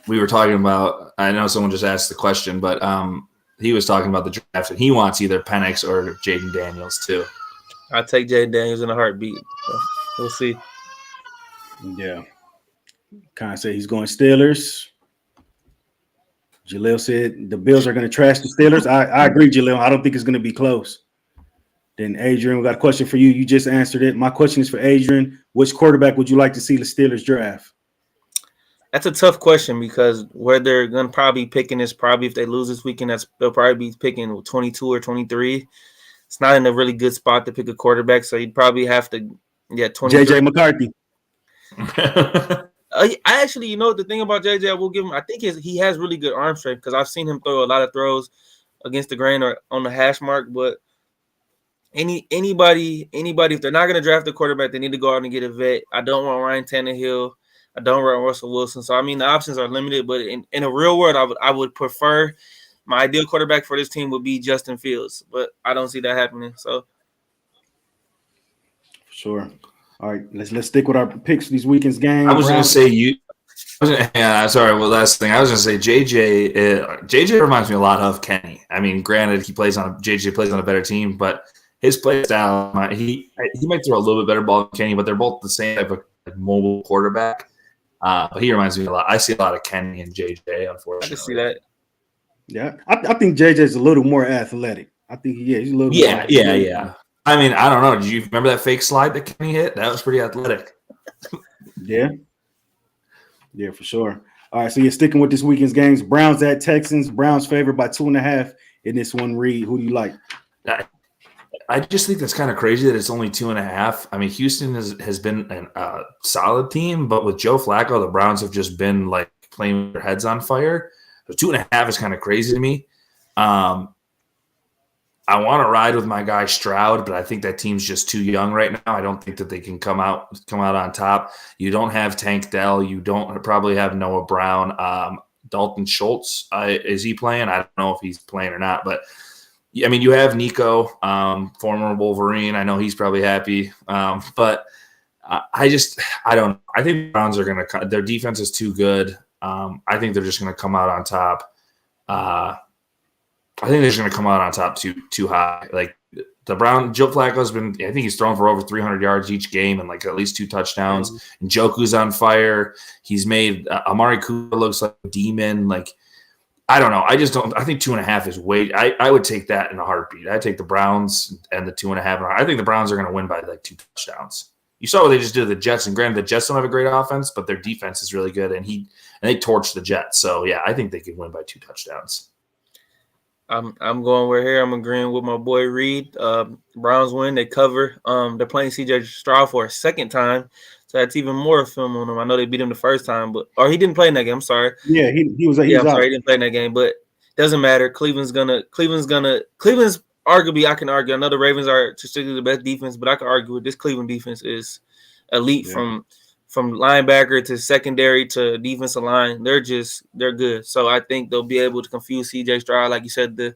we were talking about, I know someone just asked the question, but he was talking about the draft, and he wants either Penix or Jaden Daniels too. I'll take Jaden Daniels in a heartbeat. So we'll see. Yeah. Kind of say he's going Steelers. Jaleel said the Bills are going to trash the Steelers. I agree, Jaleel. I don't think it's going to be close. Then, Adrian, we got a question for you. You just answered it. My question is for Adrian. Which quarterback would you like to see the Steelers draft? That's a tough question because where they're going to probably be picking is probably if they lose this weekend, they'll probably be picking 22 or 23. It's not in a really good spot to pick a quarterback, so you'd probably have to get 23. JJ McCarthy. I actually, the thing about JJ, I will give him. I think he has really good arm strength because I've seen him throw a lot of throws against the grain or on the hash mark. But anybody, if they're not going to draft a quarterback, they need to go out and get a vet. I don't want Ryan Tannehill. I don't want Russell Wilson. So the options are limited. But in a real world, I would prefer my ideal quarterback for this team would be Justin Fields. But I don't see that happening. So, sure. All right, let's stick with our picks for these weekend's games. I was going to say sorry. Well, last thing I was going to say, JJ reminds me a lot of Kenny. Granted, JJ plays on a better team, but his play style, he might throw a little bit better ball than Kenny, but they're both the same type of mobile quarterback. But he reminds me a lot. I see a lot of Kenny and JJ, unfortunately. I can see that. Yeah, I think JJ is a little more athletic. I think he's a little. Yeah. I don't know. Did you remember that fake slide that Kenny hit? That was pretty athletic. Yeah, for sure. All right, so you're sticking with this weekend's games. Browns at Texans. Browns favored by 2.5 in this one. Reid, who do you like? I just think that's kind of crazy that it's only 2.5. Houston has been a solid team, but with Joe Flacco, the Browns have just been like playing with their heads on fire. So 2.5 is kind of crazy to me. I want to ride with my guy Stroud, but I think that team's just too young right now. I don't think that they can come out on top. You don't have Tank Dell. You don't probably have Noah Brown. Dalton Schultz, is he playing? I don't know if he's playing or not, but I mean, you have Nico, former Wolverine. I know he's probably happy, but I don't know. I think the Browns are going to – their defense is too good. I think they're just going to come out on top. I think they're just going to come out on top too high. Like the Joe Flacco's been – I think he's thrown for over 300 yards each game and like at least 2 touchdowns. And Njoku's on fire. He's made Amari Cooper looks like a demon. Like I don't know. I just don't – I think 2.5 is way – I would take that in a heartbeat. I'd take the Browns and the 2.5. I think the Browns are going to win by like 2 touchdowns. You saw what they just did to the Jets, and granted, the Jets don't have a great offense, but their defense is really good, and they torched the Jets. So yeah, I think they could win by 2 touchdowns. I'm going with here. I'm agreeing with my boy Reid. Browns win. They cover. They're playing CJ Stroud for a second time, so that's even more film on him. I know they beat him the first time, or he didn't play in that game. I'm sorry. Yeah, he was. I'm sorry, he didn't play in that game, but it doesn't matter. Cleveland's arguably, I can argue. I know the Ravens are statistically the best defense, but I can argue with this Cleveland defense is elite from linebacker to secondary to defensive line. They're good. So I think they'll be able to confuse CJ Stroud. Like you said, the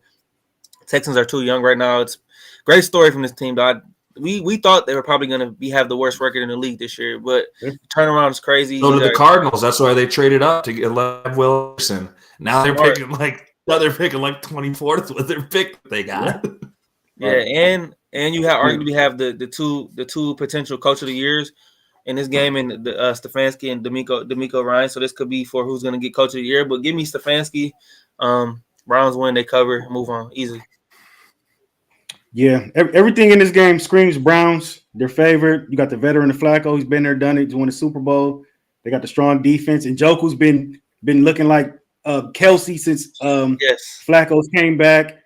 Texans are too young right now. It's a great story from this team. We thought they were probably going to have the worst record in the league this year, but the turnaround is crazy. So did the Cardinals. That's why they traded up to get Lev Wilson. Now they're picking like 24th with their pick that they got. Yeah, and you arguably have the two potential coach of the years in this game, and Stefanski and D'Amico Ryan. So this could be for who's going to get coach of the year. But give me Stefanski. Browns win, they cover, move on, easy. Yeah, everything in this game screams Browns. Their favorite. You got the veteran, the Flacco. He's been there, done it. He's won the Super Bowl. They got the strong defense, and Njoku's been looking like Kelsey since Flacco's came back.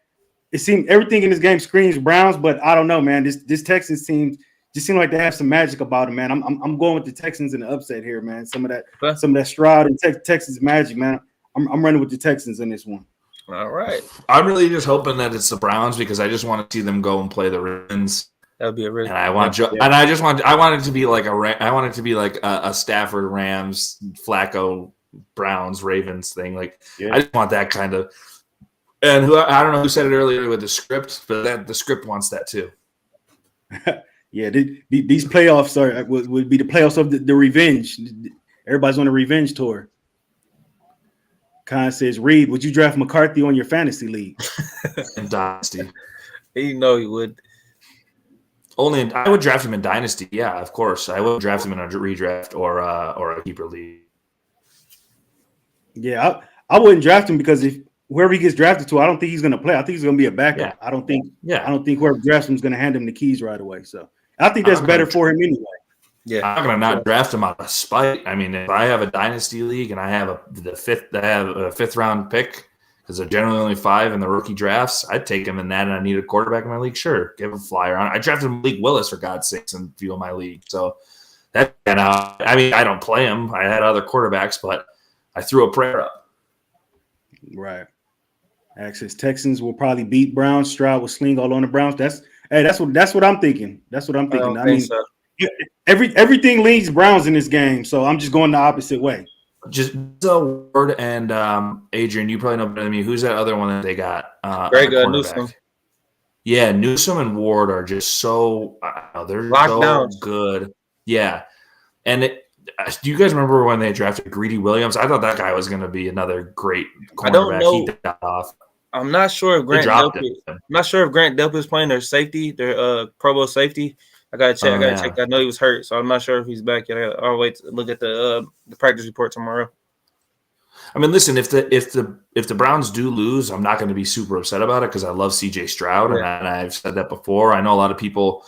It seemed everything in this game screams Browns, but I don't know, man. This Texans team just seem like they have some magic about them, man. I'm going with the Texans in the upset here, man. Some of that Stroud and Texas magic, man. I'm running with the Texans in this one. All right. I'm really just hoping that it's the Browns because I just want to see them go and play the Ravens. That would be a really. And I want it to be like a Stafford Rams Flacco Browns Ravens thing. Like I just want that kind of. And I don't know who said it earlier with the script, but the script wants that too. Yeah, these playoffs would be the playoffs of the revenge. Everybody's on a revenge tour. Khan says, Reid, would you draft McCarthy on your fantasy league? In Dynasty. You know he would. I would draft him in Dynasty. Yeah, of course. I would draft him in a redraft or a keeper league. Yeah, I wouldn't draft him because if whoever he gets drafted to, I don't think he's going to play. I think he's going to be a backup. Yeah. I don't think whoever drafts him is going to hand him the keys right away. So I think that's better for him anyway. Yeah, I'm going to not draft him out of spite. I mean, if I have a dynasty league and I have a fifth round pick because they're generally only 5 in the rookie drafts, I'd take him in that. And I need a quarterback in my league. Sure, give him a flyer on. I drafted Malik Willis for God's sakes in a few of my league. So that I mean, I don't play him. I had other quarterbacks, but I threw a prayer up. Right. Access Texans will probably beat Browns. Stroud will sling all on the Browns. That's what I'm thinking. That's what I'm thinking. I mean, so. Everything leads Browns in this game, so I'm just going the opposite way. Just a word, and Adrian, you probably know better than me. Who's that other one that they got? Greg Newsome. Yeah, Newsome and Ward are just so they're so good. Yeah, and do you guys remember when they drafted Greedy Williams? I thought that guy was going to be another great cornerback. I don't know. He died off. I'm not sure if Grant Delpit is playing their safety, their Pro Bowl safety. I gotta check. Check. I know he was hurt, so I'm not sure if he's back yet. I'll wait to look at the practice report tomorrow. I mean, listen, if the Browns do lose, I'm not going to be super upset about it because I love CJ Stroud, and I've said that before. I know a lot of people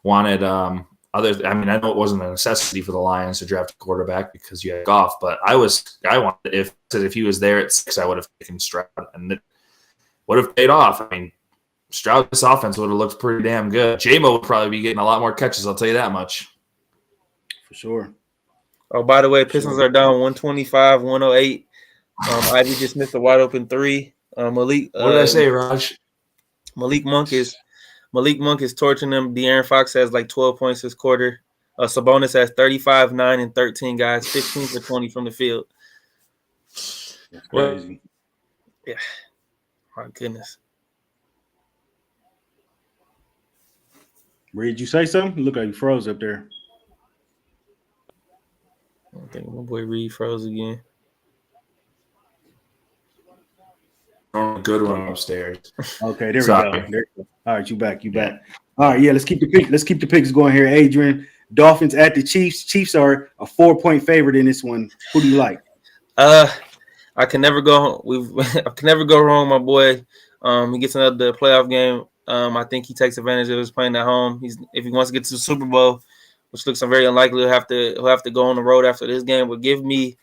wanted others. I mean, I know it wasn't a necessity for the Lions to draft a quarterback because you had Goff, but I wanted if he was there at 6, I would have taken Stroud, and it would have paid off. I mean, Stroud's offense would have looked pretty damn good. J-Mo would probably be getting a lot more catches, I'll tell you that much. For sure. Oh, by the way, Pistons are down 125-108. Ivy just missed a wide open 3. Malik. What did I say, Raj? Malik Monk is torching them. De'Aaron Fox has like 12 points this quarter. Sabonis has 35, 9, and 13 guys, 15 for 20 from the field. That's crazy. Yeah, my goodness. Reid, you say something? Look like you froze up there. I think my boy Reid froze again. Good one upstairs. Okay, there Sorry. we go. There we go. All right, you back. All right, yeah. Let's keep the picks going here. Adrian, Dolphins at the Chiefs. Chiefs are a 4-point favorite in this one. Who do you like? I can never go. I can never go wrong, my boy. He gets another playoff game. I think he takes advantage of his playing at home. If he wants to get to the Super Bowl, which looks very unlikely, he'll have to go on the road after this game. But give me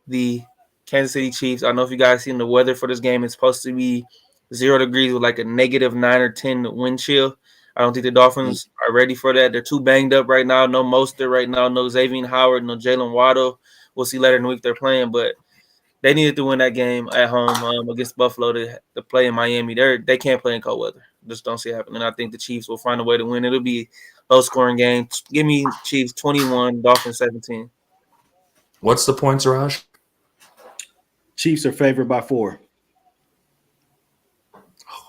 the Kansas City Chiefs. I don't know if you guys seen the weather for this game. It's supposed to be 0 degrees with like a -9 or 10 wind chill. I don't think the Dolphins are ready for that. They're too banged up right now. No Mostert right now. No Xavier Howard. No Jalen Waddle. We'll see later in the week they're playing, but they needed to win that game at home against Buffalo to play in Miami. They can't play in cold weather. Just don't see it happening. I think the Chiefs will find a way to win. It'll be a low-scoring game. Give me Chiefs 21, Dolphins 17. What's the points, Raj? Chiefs are favored by 4.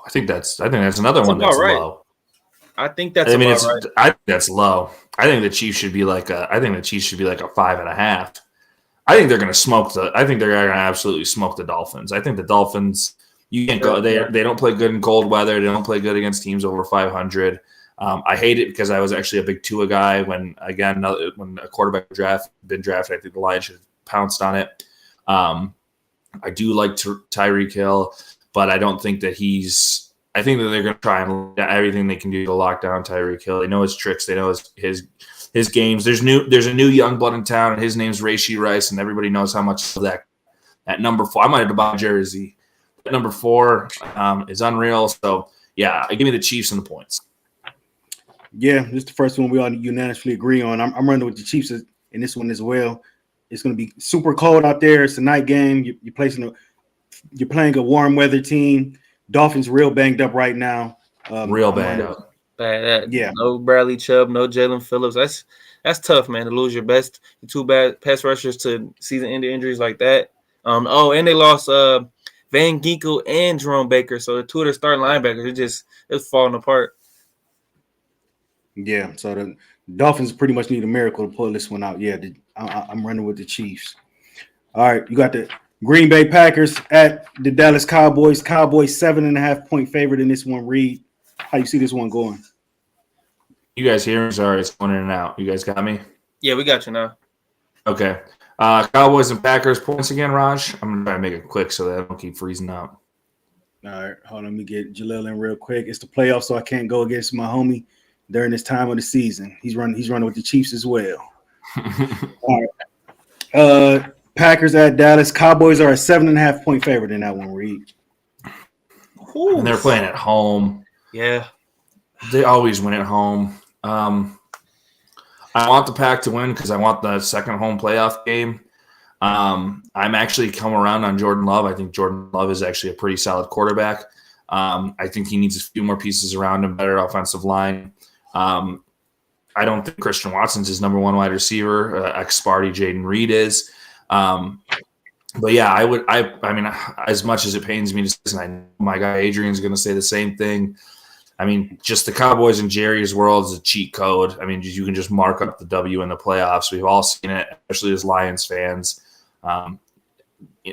I think that's another one that's right. low. I think that's right. I think that's low. I think the Chiefs should be like a 5.5. I think they're going to absolutely smoke the Dolphins. I think the Dolphins, you can't go. They don't play good in cold weather. They don't play good against teams over 500. I hate it because I was actually a big Tua guy when a quarterback been drafted. I think the Lions should have pounced on it. I do like Tyreek Hill, but I don't think that I think that they're going to try and everything they can do to lock down Tyreek Hill. They know his tricks. They know his games. There's a new young blood in town, and his name's Rashee Rice, and everybody knows how much of that at number 4. I might have to buy a jersey. At number 4 is unreal. So yeah, give me the Chiefs and the points. Yeah, this is the first one we all unanimously agree on. I'm running with the Chiefs in this one as well. It's going to be super cold out there. It's a night game. You're playing a warm weather team. Dolphins real banged up right now. Real banged up. Bad. Yeah. No Bradley Chubb, no Jalen Phillips. That's tough, man, to lose your two bad pass rushers to season-ending injuries like that. And they lost Van Ginkel and Jerome Baker. So the two of their starting linebackers, it's falling apart. Yeah, so the Dolphins pretty much need a miracle to pull this one out. Yeah, I'm running with the Chiefs. All right, you got the Green Bay Packers at the Dallas Cowboys. Cowboys 7.5-point favorite in this one. Reid, how you see this one going? You guys hear me? Sorry, it's going in and out. You guys got me? Yeah, we got you now. Okay. Cowboys and Packers points again, Raj. I'm going to try to make it quick so that I don't keep freezing up. All right, hold on. Let me get Jaleel in real quick. It's the playoffs, so I can't go against my homie during this time of the season. He's running with the Chiefs as well. All right. Packers at Dallas. Cowboys are a 7.5-point favorite in that one, Reid. And they're playing at home. Yeah. They always win at home. I want the Pack to win because I want the second home playoff game. I'm actually coming around on Jordan Love. I think Jordan Love is actually a pretty solid quarterback. I think he needs a few more pieces around him, better offensive line. I don't think Christian Watson's his number 1 wide receiver. Ex-Sparty Jaden Reed is. But yeah, I mean, as much as it pains me to say this, and I know my guy Adrian's going to say the same thing. I mean, just the Cowboys in Jerry's world is a cheat code. I mean, you can just mark up the W in the playoffs. We've all seen it, especially as Lions fans,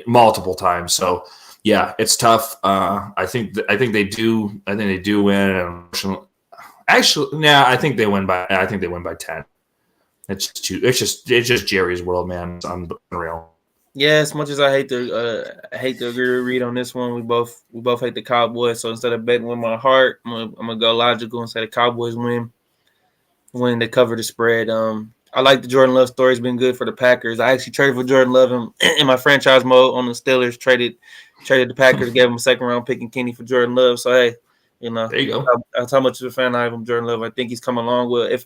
multiple times. So yeah, it's tough. I think they do. I think they do win. Actually, I think they win by 10. It's just Jerry's world, man. It's unreal. Yeah, as much as I hate to agree with Reid on this one, we both hate the Cowboys. So instead of betting with my heart, I'm gonna go logical and say the Cowboys win. They cover the spread. I like the Jordan Love story. It's been good for the Packers. I actually traded for Jordan Love in my franchise mode on the Steelers. Traded the Packers, gave him a second round pick and Kenny for Jordan Love. So hey, there you go. That's how much of a fan I am of Jordan Love. I think he's come along well.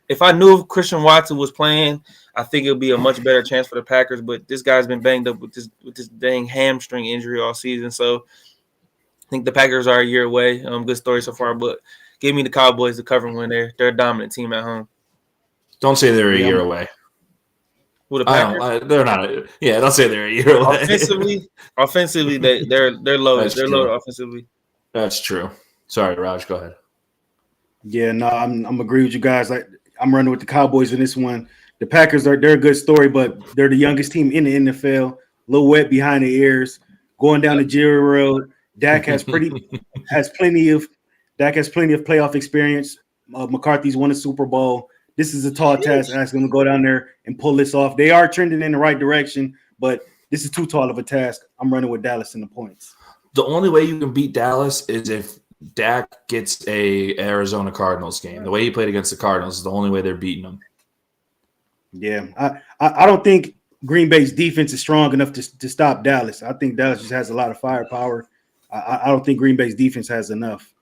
If I knew Christian Watson was playing, I think it would be a much better chance for the Packers. But this guy's been banged up with this dang hamstring injury all season. So think the Packers are a year away. Good story so far, but give me the Cowboys to cover and win. They're a dominant team at home. Don't say they're a year away. Who, the Packers? They're not. Don't say they're a year away. Offensively, they're loaded. That's They're true. loaded offensively. That's true. Sorry, Raj. Go ahead. Yeah, no, I'm agree with you guys. I'm running with the Cowboys in this one. The Packers they're a good story, but they're the youngest team in the NFL. A little wet behind the ears, going down the Jerry road. Dak has plenty of playoff experience. McCarthy's won a Super Bowl. This is a tall task asking them to go down there and pull this off. They are trending in the right direction, but this is too tall of a task. I'm running with Dallas in the points. The only way you can beat Dallas is if Dak gets a Arizona Cardinals game. The way he played against the Cardinals is the only way they're beating them. Yeah, I don't think Green Bay's defense is strong enough to stop Dallas. I think Dallas just has a lot of firepower. I don't think Green Bay's defense has enough.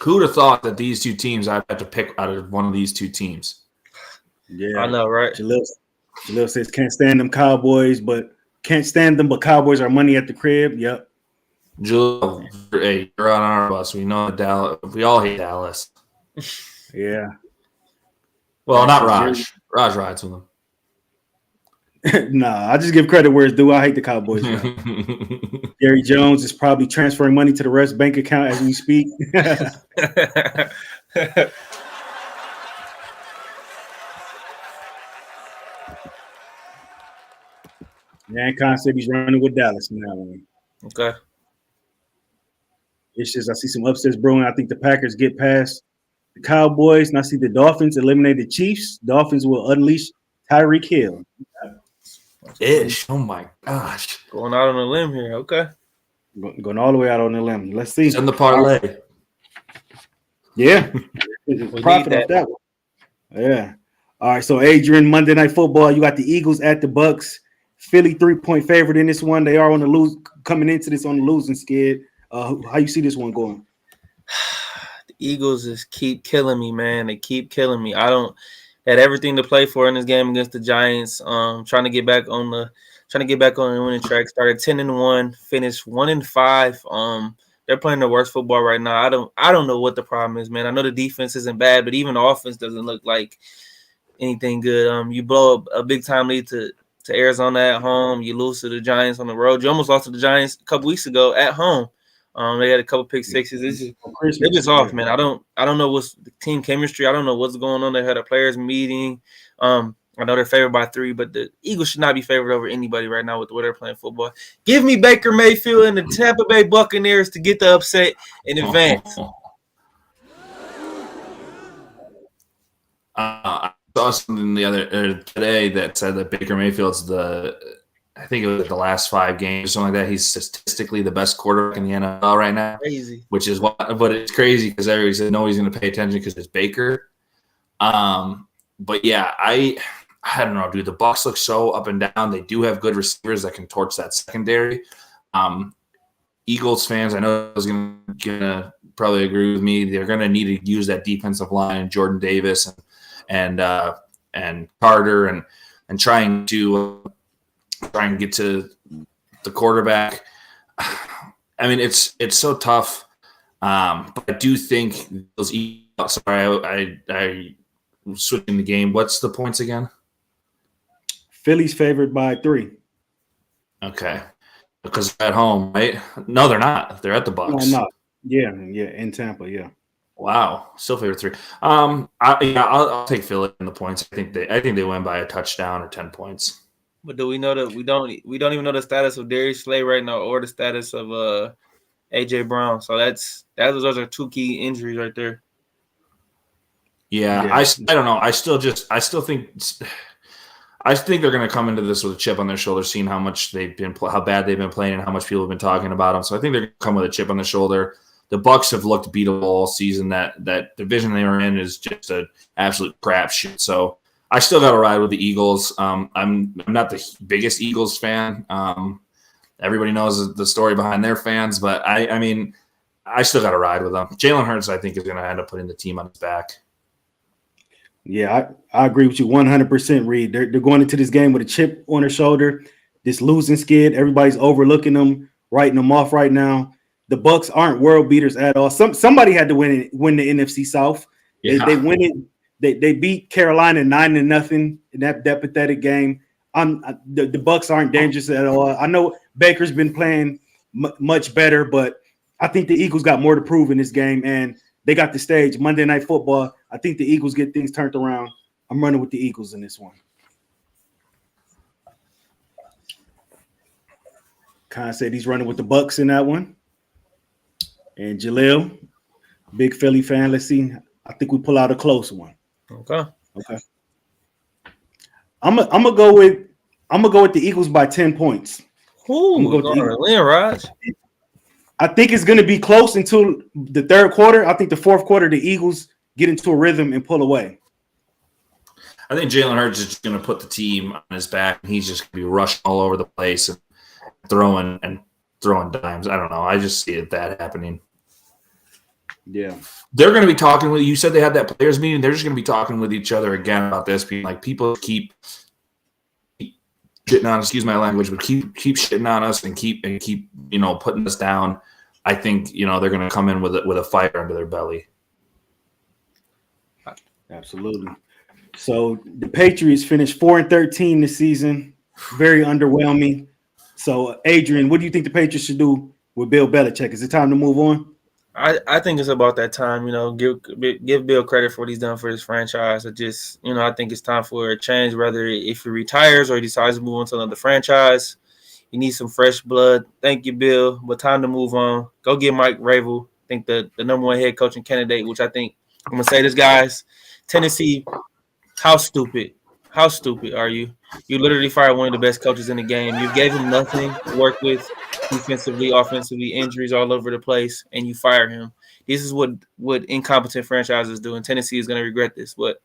Who would have thought that these two teams I'd have to pick out of one of these two teams? Yeah, I know, right? Jalil says can't stand them Cowboys, but Cowboys are money at the crib. Yep. Jalil, hey, you're on our bus. We know Dallas. We all hate Dallas. Yeah. Well, not Raj. Raj rides with them. Nah, I just give credit where it's due. I hate the Cowboys. Jerry Jones is probably transferring money to the Rest bank account as we speak. Man, Concept, he's running with Dallas in that one. Okay. It's just I see some upsets brewing. I think the Packers get past the Cowboys, and I see the Dolphins eliminate the Chiefs. Dolphins will unleash Tyreek Hill. Ish. Oh my gosh. Going out on a limb here. Okay. Going all the way out on the limb. Let's see. Send the parlay. Yeah. Profit off that one. Yeah. All right. So Adrian, Monday Night Football. You got the Eagles at the Bucks. Philly 3-point favorite in this one. They are on the coming into this on the losing skid. How you see this one going? The Eagles just keep killing me, man. They keep killing me. I don't had everything to play for in this game against the Giants. Trying to get back on the winning track. Started 10-1, finished 1-5. They're playing the worst football right now. I don't know what the problem is, man. I know the defense isn't bad, but even the offense doesn't look like anything good. You blow up a big time lead to Arizona at home. You lose to the Giants on the road. You almost lost to the Giants a couple weeks ago at home. They had a couple pick sixes. They're just off, man. I don't know what's the team chemistry. I don't know what's going on. They had a players meeting. I know they're favored by 3, but the Eagles should not be favored over anybody right now with the way they're playing football. Give me Baker Mayfield and the Tampa Bay Buccaneers to get the upset in advance. I saw something today that said that Baker Mayfield's I think it was the last 5 games or something like that. He's statistically the best quarterback in the NFL right now. Crazy. But it's crazy because everybody said no, he's going to pay attention because it's Baker. But yeah, I don't know, dude. The Bucs look so up and down. They do have good receivers that can torch that secondary. Eagles fans, I know is gonna probably agree with me. They're gonna need to use that defensive line, Jordan Davis and Carter, and trying to get to the quarterback. I mean, it's so tough. But I do think those Eagles. Sorry, I switching the game. What's the points again? Philly's favored by 3. Okay, because they're at home, right? No, they're not. They're at the Bucs. No. Yeah, in Tampa. Yeah. Wow, still favored 3. I'll take Philly in the points. I think they win by a touchdown or 10 points. But do we know that we don't even know the status of Darius Slay right now or the status of AJ Brown? So those are 2 key injuries right there. Yeah. I don't know. I think they're going to come into this with a chip on their shoulder, seeing how bad they've been playing and how much people have been talking about them. So I think they're going to come with a chip on their shoulder. The Bucs have looked beatable all season. That division they were in is just an absolute crapshoot. So I still got to ride with the Eagles. I'm not the biggest Eagles fan. Everybody knows the story behind their fans, but I mean, I still got to ride with them. Jalen Hurts, I think, is going to end up putting the team on his back. Yeah, I agree with you 100%, Reid. They're going into this game with a chip on their shoulder, this losing skid. Everybody's overlooking them. writing them off right now. The Bucks aren't world beaters at all. Somebody had to win the NFC South. Yeah. They win it. They beat Carolina 9-0 in that pathetic game. The Bucks aren't dangerous at all. I know Baker's been playing much better, but I think the Eagles got more to prove in this game, and they got the stage. Monday Night Football. I think the Eagles get things turned around. I'm running with the Eagles in this one. Khan said he's running with the Bucks in that one. And Jaleel, big Philly fan. Let's see. I think we pull out a close one. Okay. I'm gonna go with the Eagles by 10 points. Raaj. I think it's gonna be close until the third quarter. I think the fourth quarter, the Eagles get into a rhythm and pull away. I think Jalen Hurts is just going to put the team on his back, and he's just going to be rushing all over the place and throwing dimes. I don't know. I just see that happening. Yeah. They're going to be talking with – you said they had that players meeting. They're just going to be talking with each other again about this, being like, people keep shitting on – excuse my language, but keep shitting on us and keep putting us down. I think, they're going to come in with a fire under their belly. Absolutely. So the Patriots finished 4-13 this season. Very underwhelming. So, Adrian, what do you think the Patriots should do with Bill Belichick? Is it time to move on? I think it's about that time. Give Bill credit for what he's done for his franchise. I think it's time for a change. Whether if he retires or he decides to move on to another franchise, you need some fresh blood. Thank you, Bill. But time to move on. Go get Mike Vrabel. I think the number one head coaching candidate, which I think I'm gonna say this, guys. Tennessee. How stupid are you? You literally fired one of the best coaches in the game. You gave him nothing to work with defensively, offensively, injuries all over the place, and you fire him. This is what incompetent franchises do, and Tennessee is going to regret this. But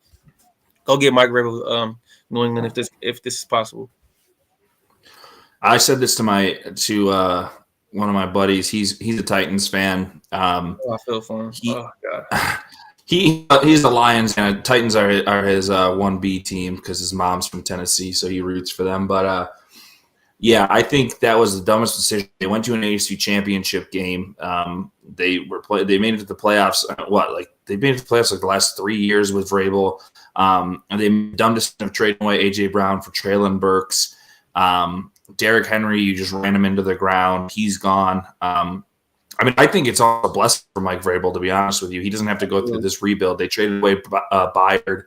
go get Mike Vrabel, New England, if this is possible. I said this to one of my buddies. He's a Titans fan. I feel for him. Oh God. He's the Lions, and Titans are his 1B team because his mom's from Tennessee, so he roots for them. But I think that was the dumbest decision. They went to an AFC Championship game. They made it to the playoffs. They made it to the playoffs like the last 3 years with Vrabel. And they made the dumb decision of trading away AJ Brown for Traylon Burks. Derrick Henry, you just ran him into the ground. He's gone. I think it's all a blessing for Mike Vrabel, to be honest with you. He doesn't have to go through this rebuild. They traded away Byard.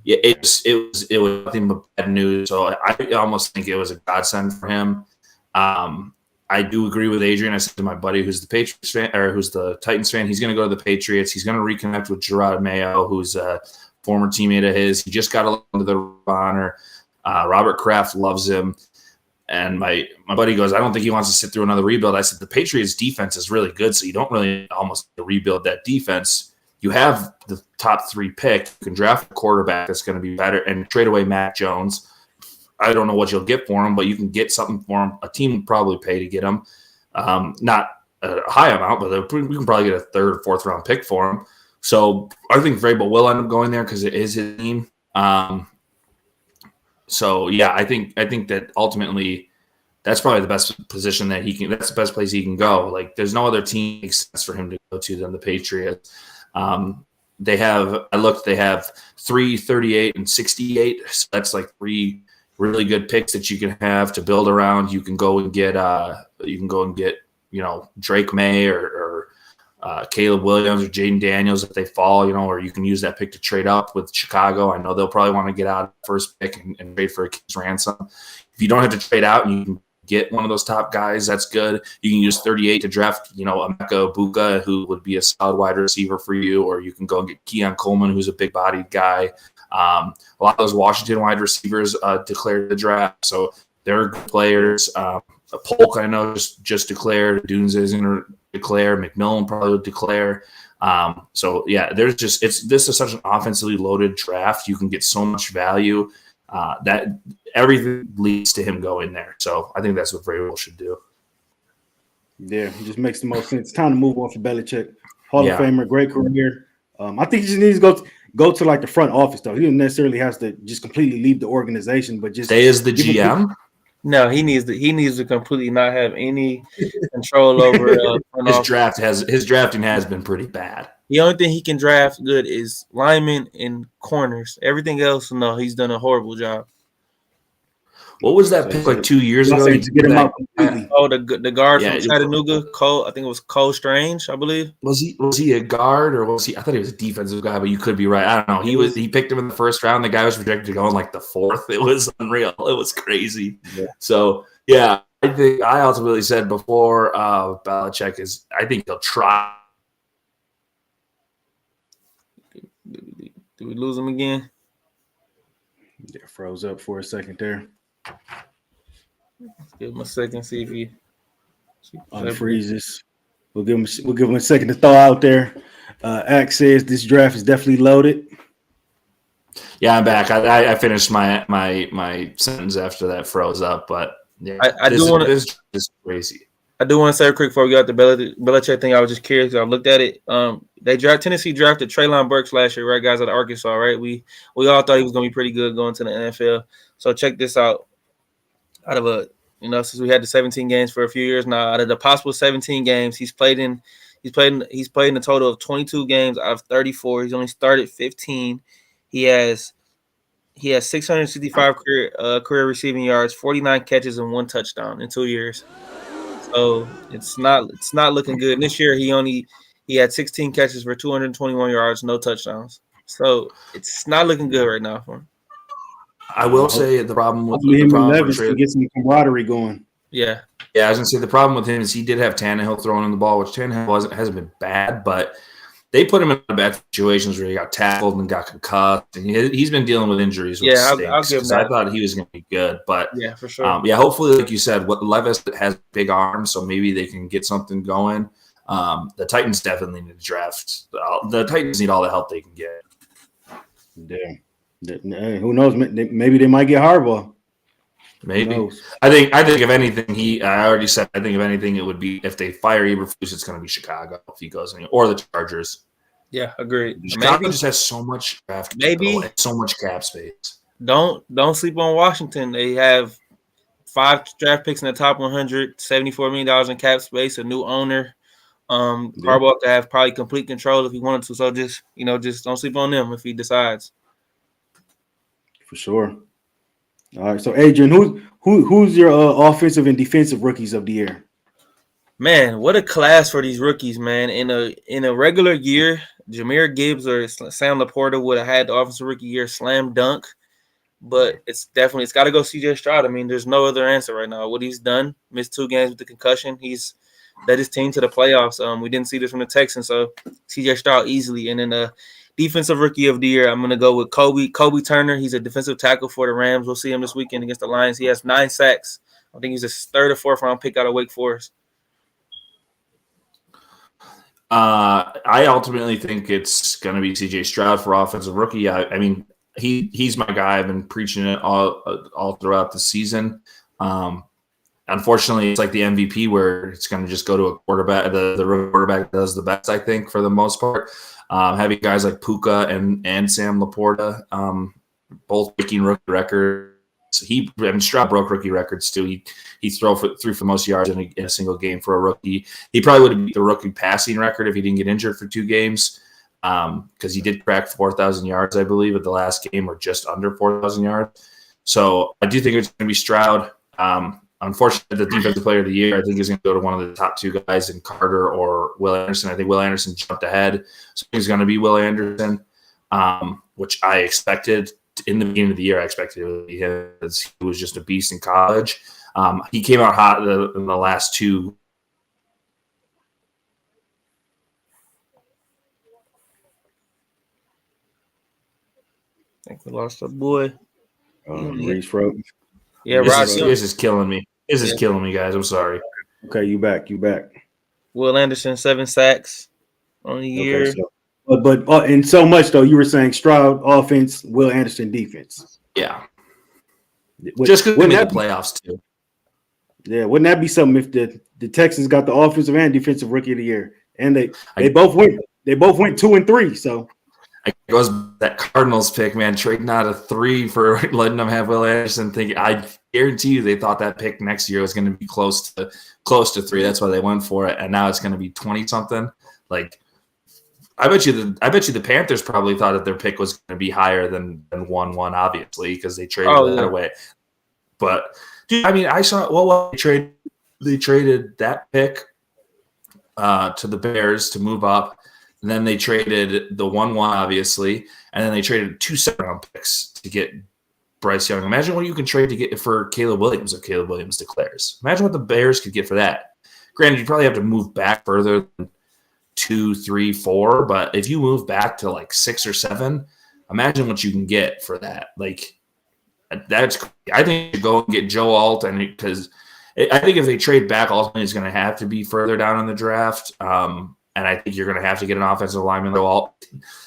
It was nothing but bad news. So I almost think it was a godsend for him. I do agree with Adrian. I said to my buddy who's the Patriots fan or who's the Titans fan, he's going to go to the Patriots. He's going to reconnect with Gerard Mayo, who's a former teammate of his. He just got elected to the honor. Robert Kraft loves him. And my buddy goes, I don't think he wants to sit through another rebuild. I said, the Patriots defense is really good, so you don't really almost rebuild that defense. You have the top 3 pick. You can draft a quarterback that's going to be better and trade away Matt Jones. I don't know what you'll get for him, but you can get something for him. A team would probably pay to get him. Not a high amount, but we can probably get a 3rd or 4th round pick for him. So I think Vrabel will end up going there because it is his team. I think that ultimately that's probably the best position that he can. That's the best place he can go. Like, there's no other team makes sense for him to go to than the Patriots. They have 3, 38, and 68. So that's like 3 really good picks that you can have to build around. You can go and get Drake May or Caleb Williams or Jaden Daniels if they fall, or you can use that pick to trade up with Chicago. I know they'll probably want to get out of the first pick and trade for a kid's ransom. If you don't have to trade out and you can get one of those top guys, that's good. You can use 38 to draft, Emeka Buka, who would be a solid wide receiver for you, or you can go and get Keon Coleman, who's a big-bodied guy. A lot of those Washington wide receivers declared the draft, so they're good players. Polk, I know, just declared. Dunes is going to declare. McMillan probably would declare. This is such an offensively loaded draft. You can get so much value that everything leads to him going there. So I think that's what Vrabel should do. Yeah, it just makes the most sense. It's time to move on for Belichick. Hall of Famer, great career. I think he just needs to go to like the front office though. He doesn't necessarily has to just completely leave the organization, but just stay as the GM. No, he needs to completely not have any control over front His office. drafting has been pretty bad. The only thing he can draft good is linemen and corners. Everything else, no, he's done a horrible job. What was that pick like 2 years Y'all ago? saying to get him out completely. Oh, the guard Yeah, from Chattanooga, Cole. I think it was Cole Strange, I believe. Was he a guard or was he? I thought he was a defensive guy, but you could be right. I don't know. He picked him in the first round. The guy was projected to go in like the fourth. It was unreal. It was crazy. Yeah. So yeah, I think I ultimately said before Belichick is. I think he'll try. Did we lose him again? Yeah, froze up for a second there. Let's give him a second, see if he unfreezes. We'll give him a second to thaw out there. Axe says this draft is definitely loaded. Yeah, I'm back. I finished my sentence after that froze up, but yeah, this is crazy. I do want to say quick before we got the Belichick thing. I was just curious because I looked at it. Tennessee drafted Treylon Burks last year, right, guys, out of Arkansas, right? We all thought he was going to be pretty good going to the NFL. So check this out. Out of since we had the 17 games for a few years now, out of the possible 17 games, he's played in a total of 22 games out of 34. He's only started 15. He has 665 career receiving yards, 49 catches, and 1 touchdown in 2 years. So it's not looking good. And this year he had 16 catches for 221 yards, no touchdowns. So it's not looking good right now for him. I will say the problem with Levis to get some camaraderie going. Yeah, I was gonna say the problem with him is he did have Tannehill throwing in the ball, which Tannehill hasn't been bad, but they put him in bad situations where he got tackled and got concussed, and he's been dealing with injuries. I'll give him that. I thought he was going to be good, but yeah, for sure. Hopefully, like you said, Levis has big arms, so maybe they can get something going. The Titans definitely need to draft. The Titans need all the help they can get. Yeah. Who knows? Maybe they might get Harbaugh. Maybe. I think if anything, I already said. I think if anything, it would be if they fire Eberflus, it's going to be Chicago if he goes in, or the Chargers. Yeah, agreed. Chicago just has so much draft, and so much cap space. Don't sleep on Washington. They have 5 draft picks in the top 100, $74 million in cap space, a new owner. Harbaugh to have probably complete control if he wanted to. So just don't sleep on them if he decides. For sure. All right, so Adrian, who's your offensive and defensive rookies of the year? Man, what a class for these rookies, man! In a regular year, Jahmyr Gibbs or Sam Laporta would have had the offensive rookie year slam dunk, but it's got to go CJ Stroud. I mean, there's no other answer right now. What he's done, missed 2 games with the concussion, he's led his team to the playoffs. We didn't see this from the Texans, so CJ Stroud easily. And then the defensive rookie of the year, I'm going to go with Kobe Turner. He's a defensive tackle for the Rams. We'll see him this weekend against the Lions. He has 9 sacks. I think he's a 3rd or 4th round pick out of Wake Forest. I ultimately think it's going to be CJ Stroud for offensive rookie. I mean, he's my guy. I've been preaching it all throughout the season. Unfortunately, it's like the MVP where it's going to just go to a quarterback. The quarterback does the best, I think, for the most part. Having guys like Puka and Sam Laporta, both breaking rookie records. Stroud broke rookie records too. He threw for the most yards in a single game for a rookie. He probably would have beat the rookie passing record if he didn't get injured for 2 games, because he did crack 4,000 yards, I believe, at the last game, or just under 4,000 yards. So I do think it's going to be Stroud. Unfortunately, the defensive player of the year, I think, is going to go to one of the top 2 guys in Carter or Will Anderson. I think Will Anderson jumped ahead, so he's going to be Will Anderson, which I expected. In the beginning of the year, I expected it would be him because he was just a beast in college. He came out hot in the last 2. I think we lost our boy. Reed's froze. Yeah, Raaj. This is killing me. This is killing me, guys. I'm sorry. Okay, you back. Will Anderson, 7 sacks on the year. Okay, but and so much though, you were saying Stroud offense, Will Anderson defense. Yeah. Just because we made the playoffs too. Yeah, wouldn't that be something if the Texans got the offensive and defensive rookie of the year, and they both went 2 and 3. So it goes that Cardinals pick, man, trading out of 3 for letting them have Will Anderson. guarantee you they thought that pick next year was going to be close to 3. That's why they went for it, and now it's going to be 20 something. Like, I bet you the Panthers probably thought that their pick was going to be higher than 1-1, obviously, because they traded that away. But dude, I mean, I saw they traded that pick to the Bears to move up. And then they traded the 1-1, obviously, and then they traded 2 second-round picks to get Bryce Young. Imagine what you can trade to get for Caleb Williams if Caleb Williams declares. Imagine what the Bears could get for that. Granted, you probably have to move back further than 2, 3, 4, but if you move back to like 6 or 7, imagine what you can get for that. Like, I think you go and get Joe Alt, and because I think if they trade back, Altman is going to have to be further down in the draft. And I think you're going to have to get an offensive lineman.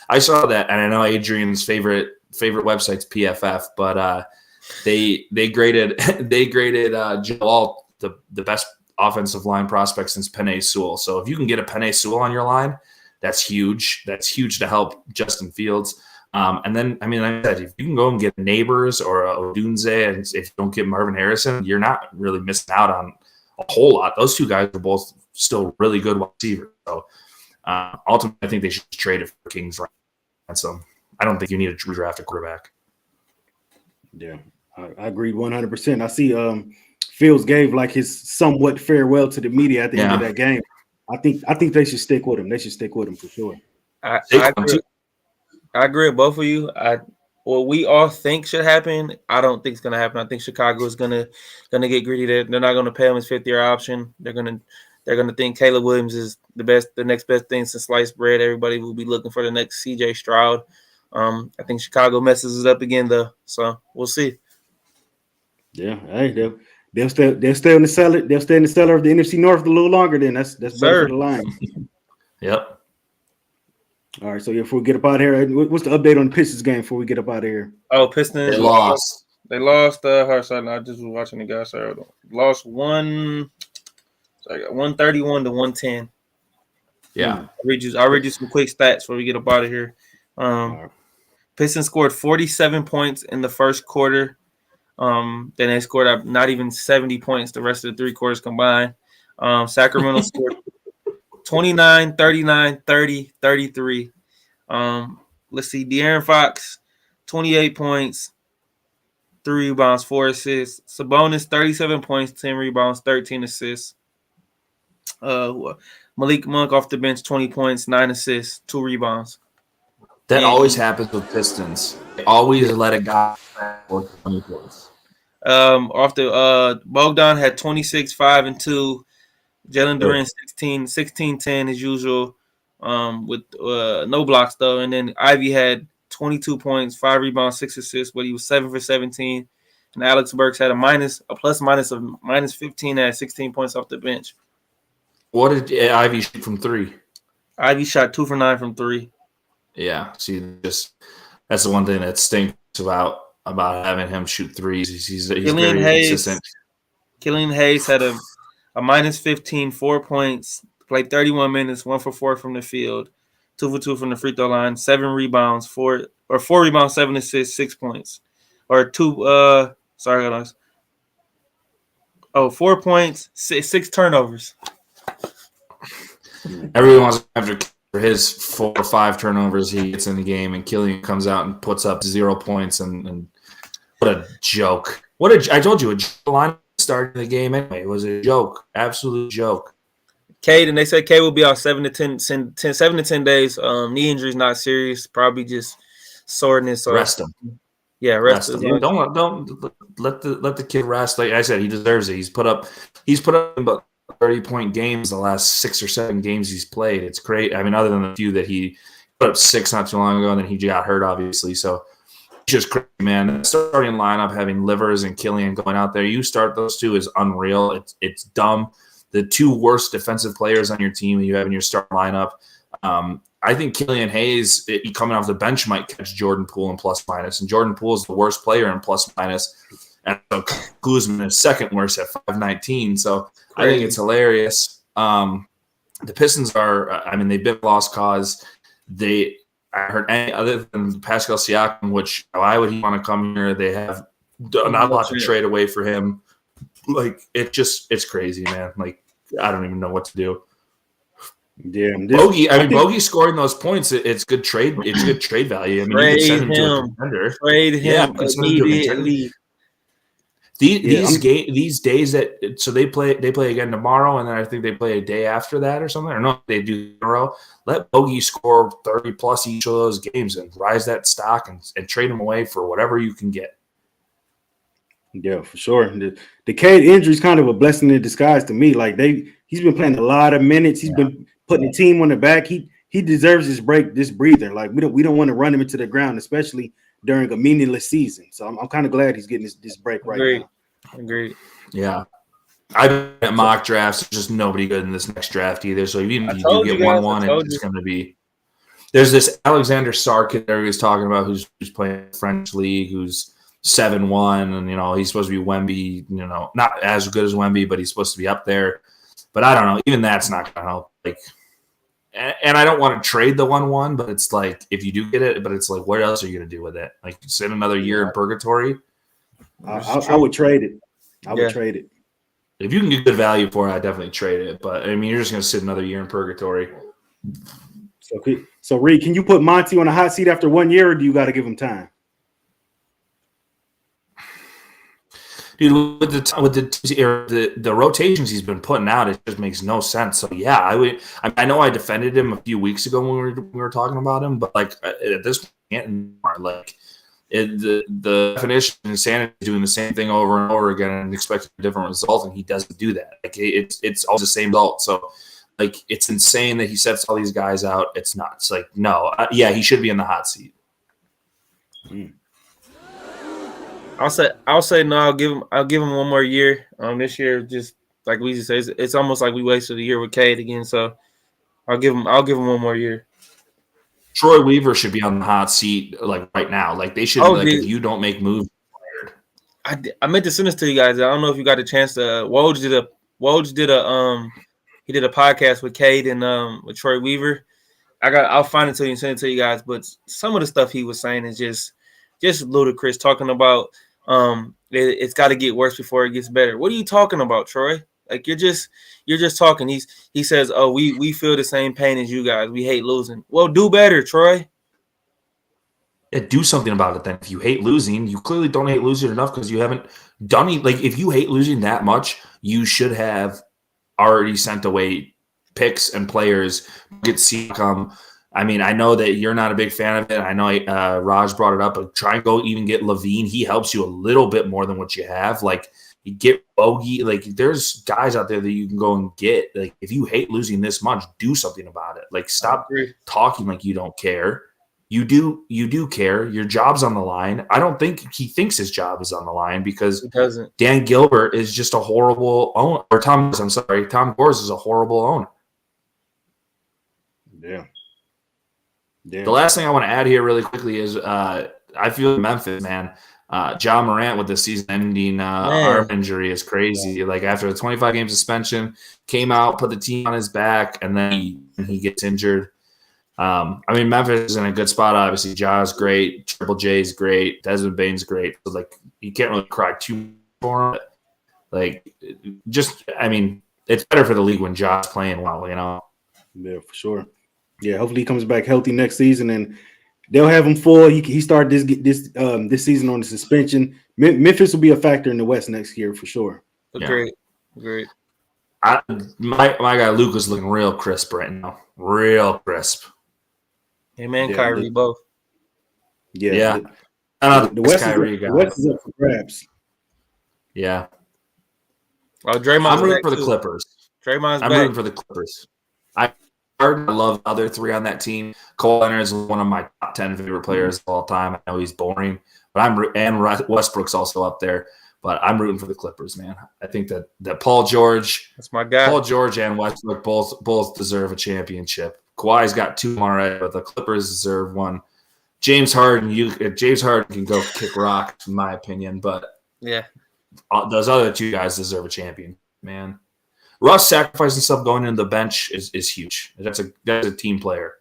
I saw that, and I know Adrian's favorite website's PFF, but they graded Joe Alt the best offensive line prospect since Penei Sewell. So if you can get a Penei Sewell on your line, that's huge. That's huge to help Justin Fields. And then, I mean, like I said, if you can go and get Neighbors or Odunze, and if you don't get Marvin Harrison, you're not really missing out on a whole lot. Those two guys are both still really good wide receivers. So ultimately, I think they should trade it for Kings. And so I don't think you need to draft a quarterback. Yeah, I agree 100%. I see Fields gave like his somewhat farewell to the media at the end of that game. I think they should stick with him. They should stick with him for sure. I agree with both of you. What we all think should happen, I don't think it's gonna happen. I think Chicago is gonna get greedy. They're not gonna pay him his 5th-year option. They're gonna think Caleb Williams is the next best thing since sliced bread. Everybody will be looking for the next CJ Stroud. I think Chicago messes it up again though, so we'll see. Yeah, hey, they'll stay in the cellar. They'll stay in the cellar of the NFC North a little longer. Then that's better for the Lions. Yep. All right, so before we get up out of here, what's the update on the Pistons game before we get up out of here? Oh, Pistons. They lost. They lost. Sorry, I just was watching the guys. Sorry, lost 131 to 110. Yeah. I'll read you some quick stats before we get up out of here. Pistons scored 47 points in the first quarter. Then they scored up not even 70 points the rest of the 3 quarters combined. Sacramento scored 29, 39, 30, 33. Let's see. De'Aaron Fox, 28 points, 3 rebounds, 4 assists. Sabonis, 37 points, 10 rebounds, 13 assists. Malik Monk off the bench, 20 points, 9 assists, 2 rebounds. That always happens with Pistons. They always let a guy for 20 points. Off the Bogdan had 26, 5, and 2. Jalen Duran 16, 10 as usual, with no blocks though. And then Ivy had 22 points, 5 rebounds, 6 assists, but he was 7 for 17. And Alex Burks had a plus minus of minus 15 at 16 points off the bench. What did Ivy shoot from 3? Ivy shot 2 for 9 from 3. Yeah, see, that's the one thing that stinks about having him shoot threes. He's very consistent. Killian Hayes had a minus 15, 4 points, played 31 minutes, 1 for 4 from the field, 2 for 2 from the free throw line, 7 rebounds, 4 rebounds, 7 assists, 6 points. Or 4 points, 6 turnovers. Everyone wants after for his 4 or 5 turnovers he gets in the game, and Killian comes out and puts up 0 points, and what a joke. I told you, a line starting the game anyway. It was a joke, absolute joke. Cade, and they said Cade will be out 7 to 10 days. Knee injury is not serious, probably just soreness. Or rest him. Yeah, rest him. Yeah, don't let the kid rest. Like I said, he deserves it. He's put up about 30-point games the last 6 or 7 games he's played. It's great. I mean, other than the few that he put up 6 not too long ago, and then he got hurt, obviously. So it's just crazy, man. Starting lineup, having Livers and Killian going out there, you start those 2 is unreal. It's dumb. The 2 worst defensive players on your team you have in your starting lineup. I think Killian Hayes, coming off the bench, might catch Jordan Poole in plus minus, and Jordan Poole is the worst player in plus minus. And so Kuzma is second worst at 519. So I think it's hilarious. The Pistons they've been a lost cause. I heard any other than Pascal Siakam, which why would he want to come here? They have not about to trade away for him. Like it's crazy, man. Like I don't even know what to do. Yeah, Bogey scoring those points. It's good trade. It's good trade value. I mean, you could send him to a contender. Trade him immediately. These days so they play again tomorrow, and then I think they play a day after that or something. Or no, they do in a row. Let Bogey score 30 plus each of those games and rise that stock and trade him away for whatever you can get. Yeah, for sure. The Cade injury is kind of a blessing in disguise to me. Like he's been playing a lot of minutes. He's been putting the team on the back. He deserves this breather. Like we don't want to run him into the ground, especially during a meaningless season. So I'm kind of glad he's getting this break right now. Agreed. Yeah. I bet mock drafts. There's just nobody good in this next draft either. So even if you do get 1-1, it's going to be. There's this Alexander Sarkin there who's talking about who's playing French league, who's 7-1, and he's supposed to be Wemby. Not as good as Wemby, but he's supposed to be up there. But I don't know. Even that's not going to help. Like, and I don't want to trade the 1-1, but it's like if you do get it, but it's like what else are you going to do with it? Like sit another year in purgatory. I would trade it. I would trade it. If you can get good value for it, I definitely trade it. But I mean, you're just going to sit another year in purgatory. So Reid, can you put Monty on a hot seat after 1 year, or do you got to give him time? Dude, with the rotations he's been putting out, it just makes no sense. So yeah, I would. I know I defended him a few weeks ago when we were talking about him, but like at this point, anymore. Like the definition of insanity is doing the same thing over and over again and expecting a different result, and he doesn't do that. Like it's always the same result. So like it's insane that he sets all these guys out. It's nuts. Like no, he should be in the hot seat. I'll say no. I'll give him 1 more year. This year, just like we just said, it's almost like we wasted a year with Cade again. So I'll give him 1 more year. Troy Weaver should be on the hot seat like right now. Like they should. If you don't make moves, I meant to send this to you guys. I don't know if you got a chance to. Woj did a podcast with Cade and with Troy Weaver. I'll find it to you and send it to you guys. But some of the stuff he was saying is just ludicrous. Talking about it's got to get worse before it gets better. What are you talking about, Troy? Like you're just talking. He says, "Oh, we feel the same pain as you guys. We hate losing." Well, do better, Troy. Yeah, do something about it then. If you hate losing, you clearly don't hate losing enough because you haven't done it. Like if you hate losing that much, you should have already sent away picks and players. Get Seacom. I mean, I know that you're not a big fan of it. I know Raaj brought it up, but try and go even get Levine. He helps you a little bit more than what you have. Like you get Bogey. Like there's guys out there that you can go and get. Like if you hate losing this much, do something about it. Like stop talking like you don't care. You do care. Your job's on the line. I don't think he thinks his job is on the line because Dan Gilbert is just a horrible owner. Or Tom Gores is a horrible owner. Yeah. The last thing I want to add here really quickly is I feel Memphis, man. John Morant with the season-ending arm injury is crazy. Like after a 25-game suspension, came out, put the team on his back, and then he gets injured. I mean, Memphis is in a good spot. Obviously, Ja's great, Triple J's great, Desmond Bane's great. So like you can't really cry too much for him. Like I mean, it's better for the league when Ja's playing well, Yeah, for sure. Yeah, hopefully he comes back healthy next season, and they'll have him full. He started this season on the suspension. Memphis will be a factor in the West next year for sure. Great. My guy Luke is looking real crisp right now. Real crisp. Him and Kyrie both. Yeah. The West is up for grabs. Yeah. Oh, I'm rooting for the Clippers. Draymond's I'm back. rooting for the Clippers. I love the other three on that team. Kawhi Leonard is one of my top 10 favorite players of all time. I know he's boring, but and Westbrook's also up there. But I'm rooting for the Clippers, man. I think that Paul George, that's my guy. Paul George and Westbrook both deserve a championship. Kawhi's got 2 already, but the Clippers deserve 1. James Harden can go kick rocks, in my opinion. But yeah, those other 2 guys deserve a champion, man. Russ sacrificing stuff going into the bench is huge. That's a team player.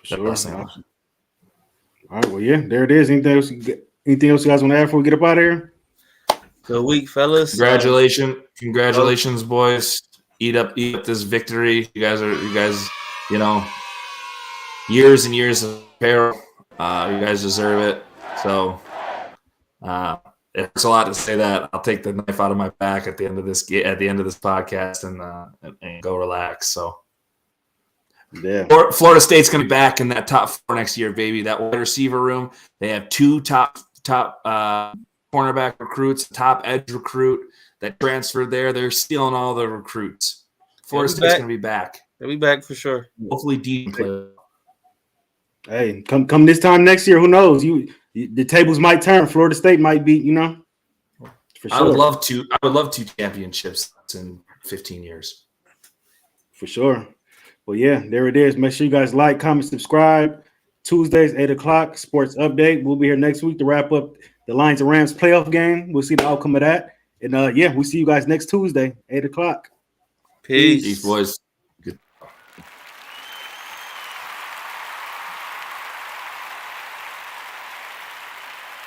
Sure. All right. Well, yeah, there it is. Anything else Anything else you guys want to add before we get up out of here? Good week, fellas. Congratulations, boys. Eat up this victory. You guys, years and years of apparel. You guys deserve it. So it hurts a lot to say that. I'll take the knife out of my back at the end of this podcast and go relax. So yeah, Florida State's going to be back in that top 4 next year, baby. That wide receiver room. They have 2 top cornerback recruits, top edge recruit that transferred there. They're stealing all the recruits. Florida State's going to be back. They'll be back for sure. Hopefully, deep play. Hey, come this time next year. Who knows? The tables might turn. Florida State might be, for sure. I would love 2 championships in 15 years. For sure. Well, yeah, there it is. Make sure you guys like, comment, subscribe. Tuesdays, 8 o'clock, sports update. We'll be here next week to wrap up the Lions and Rams playoff game. We'll see the outcome of that. And we'll see you guys next Tuesday, 8 o'clock. Peace. Peace, boys.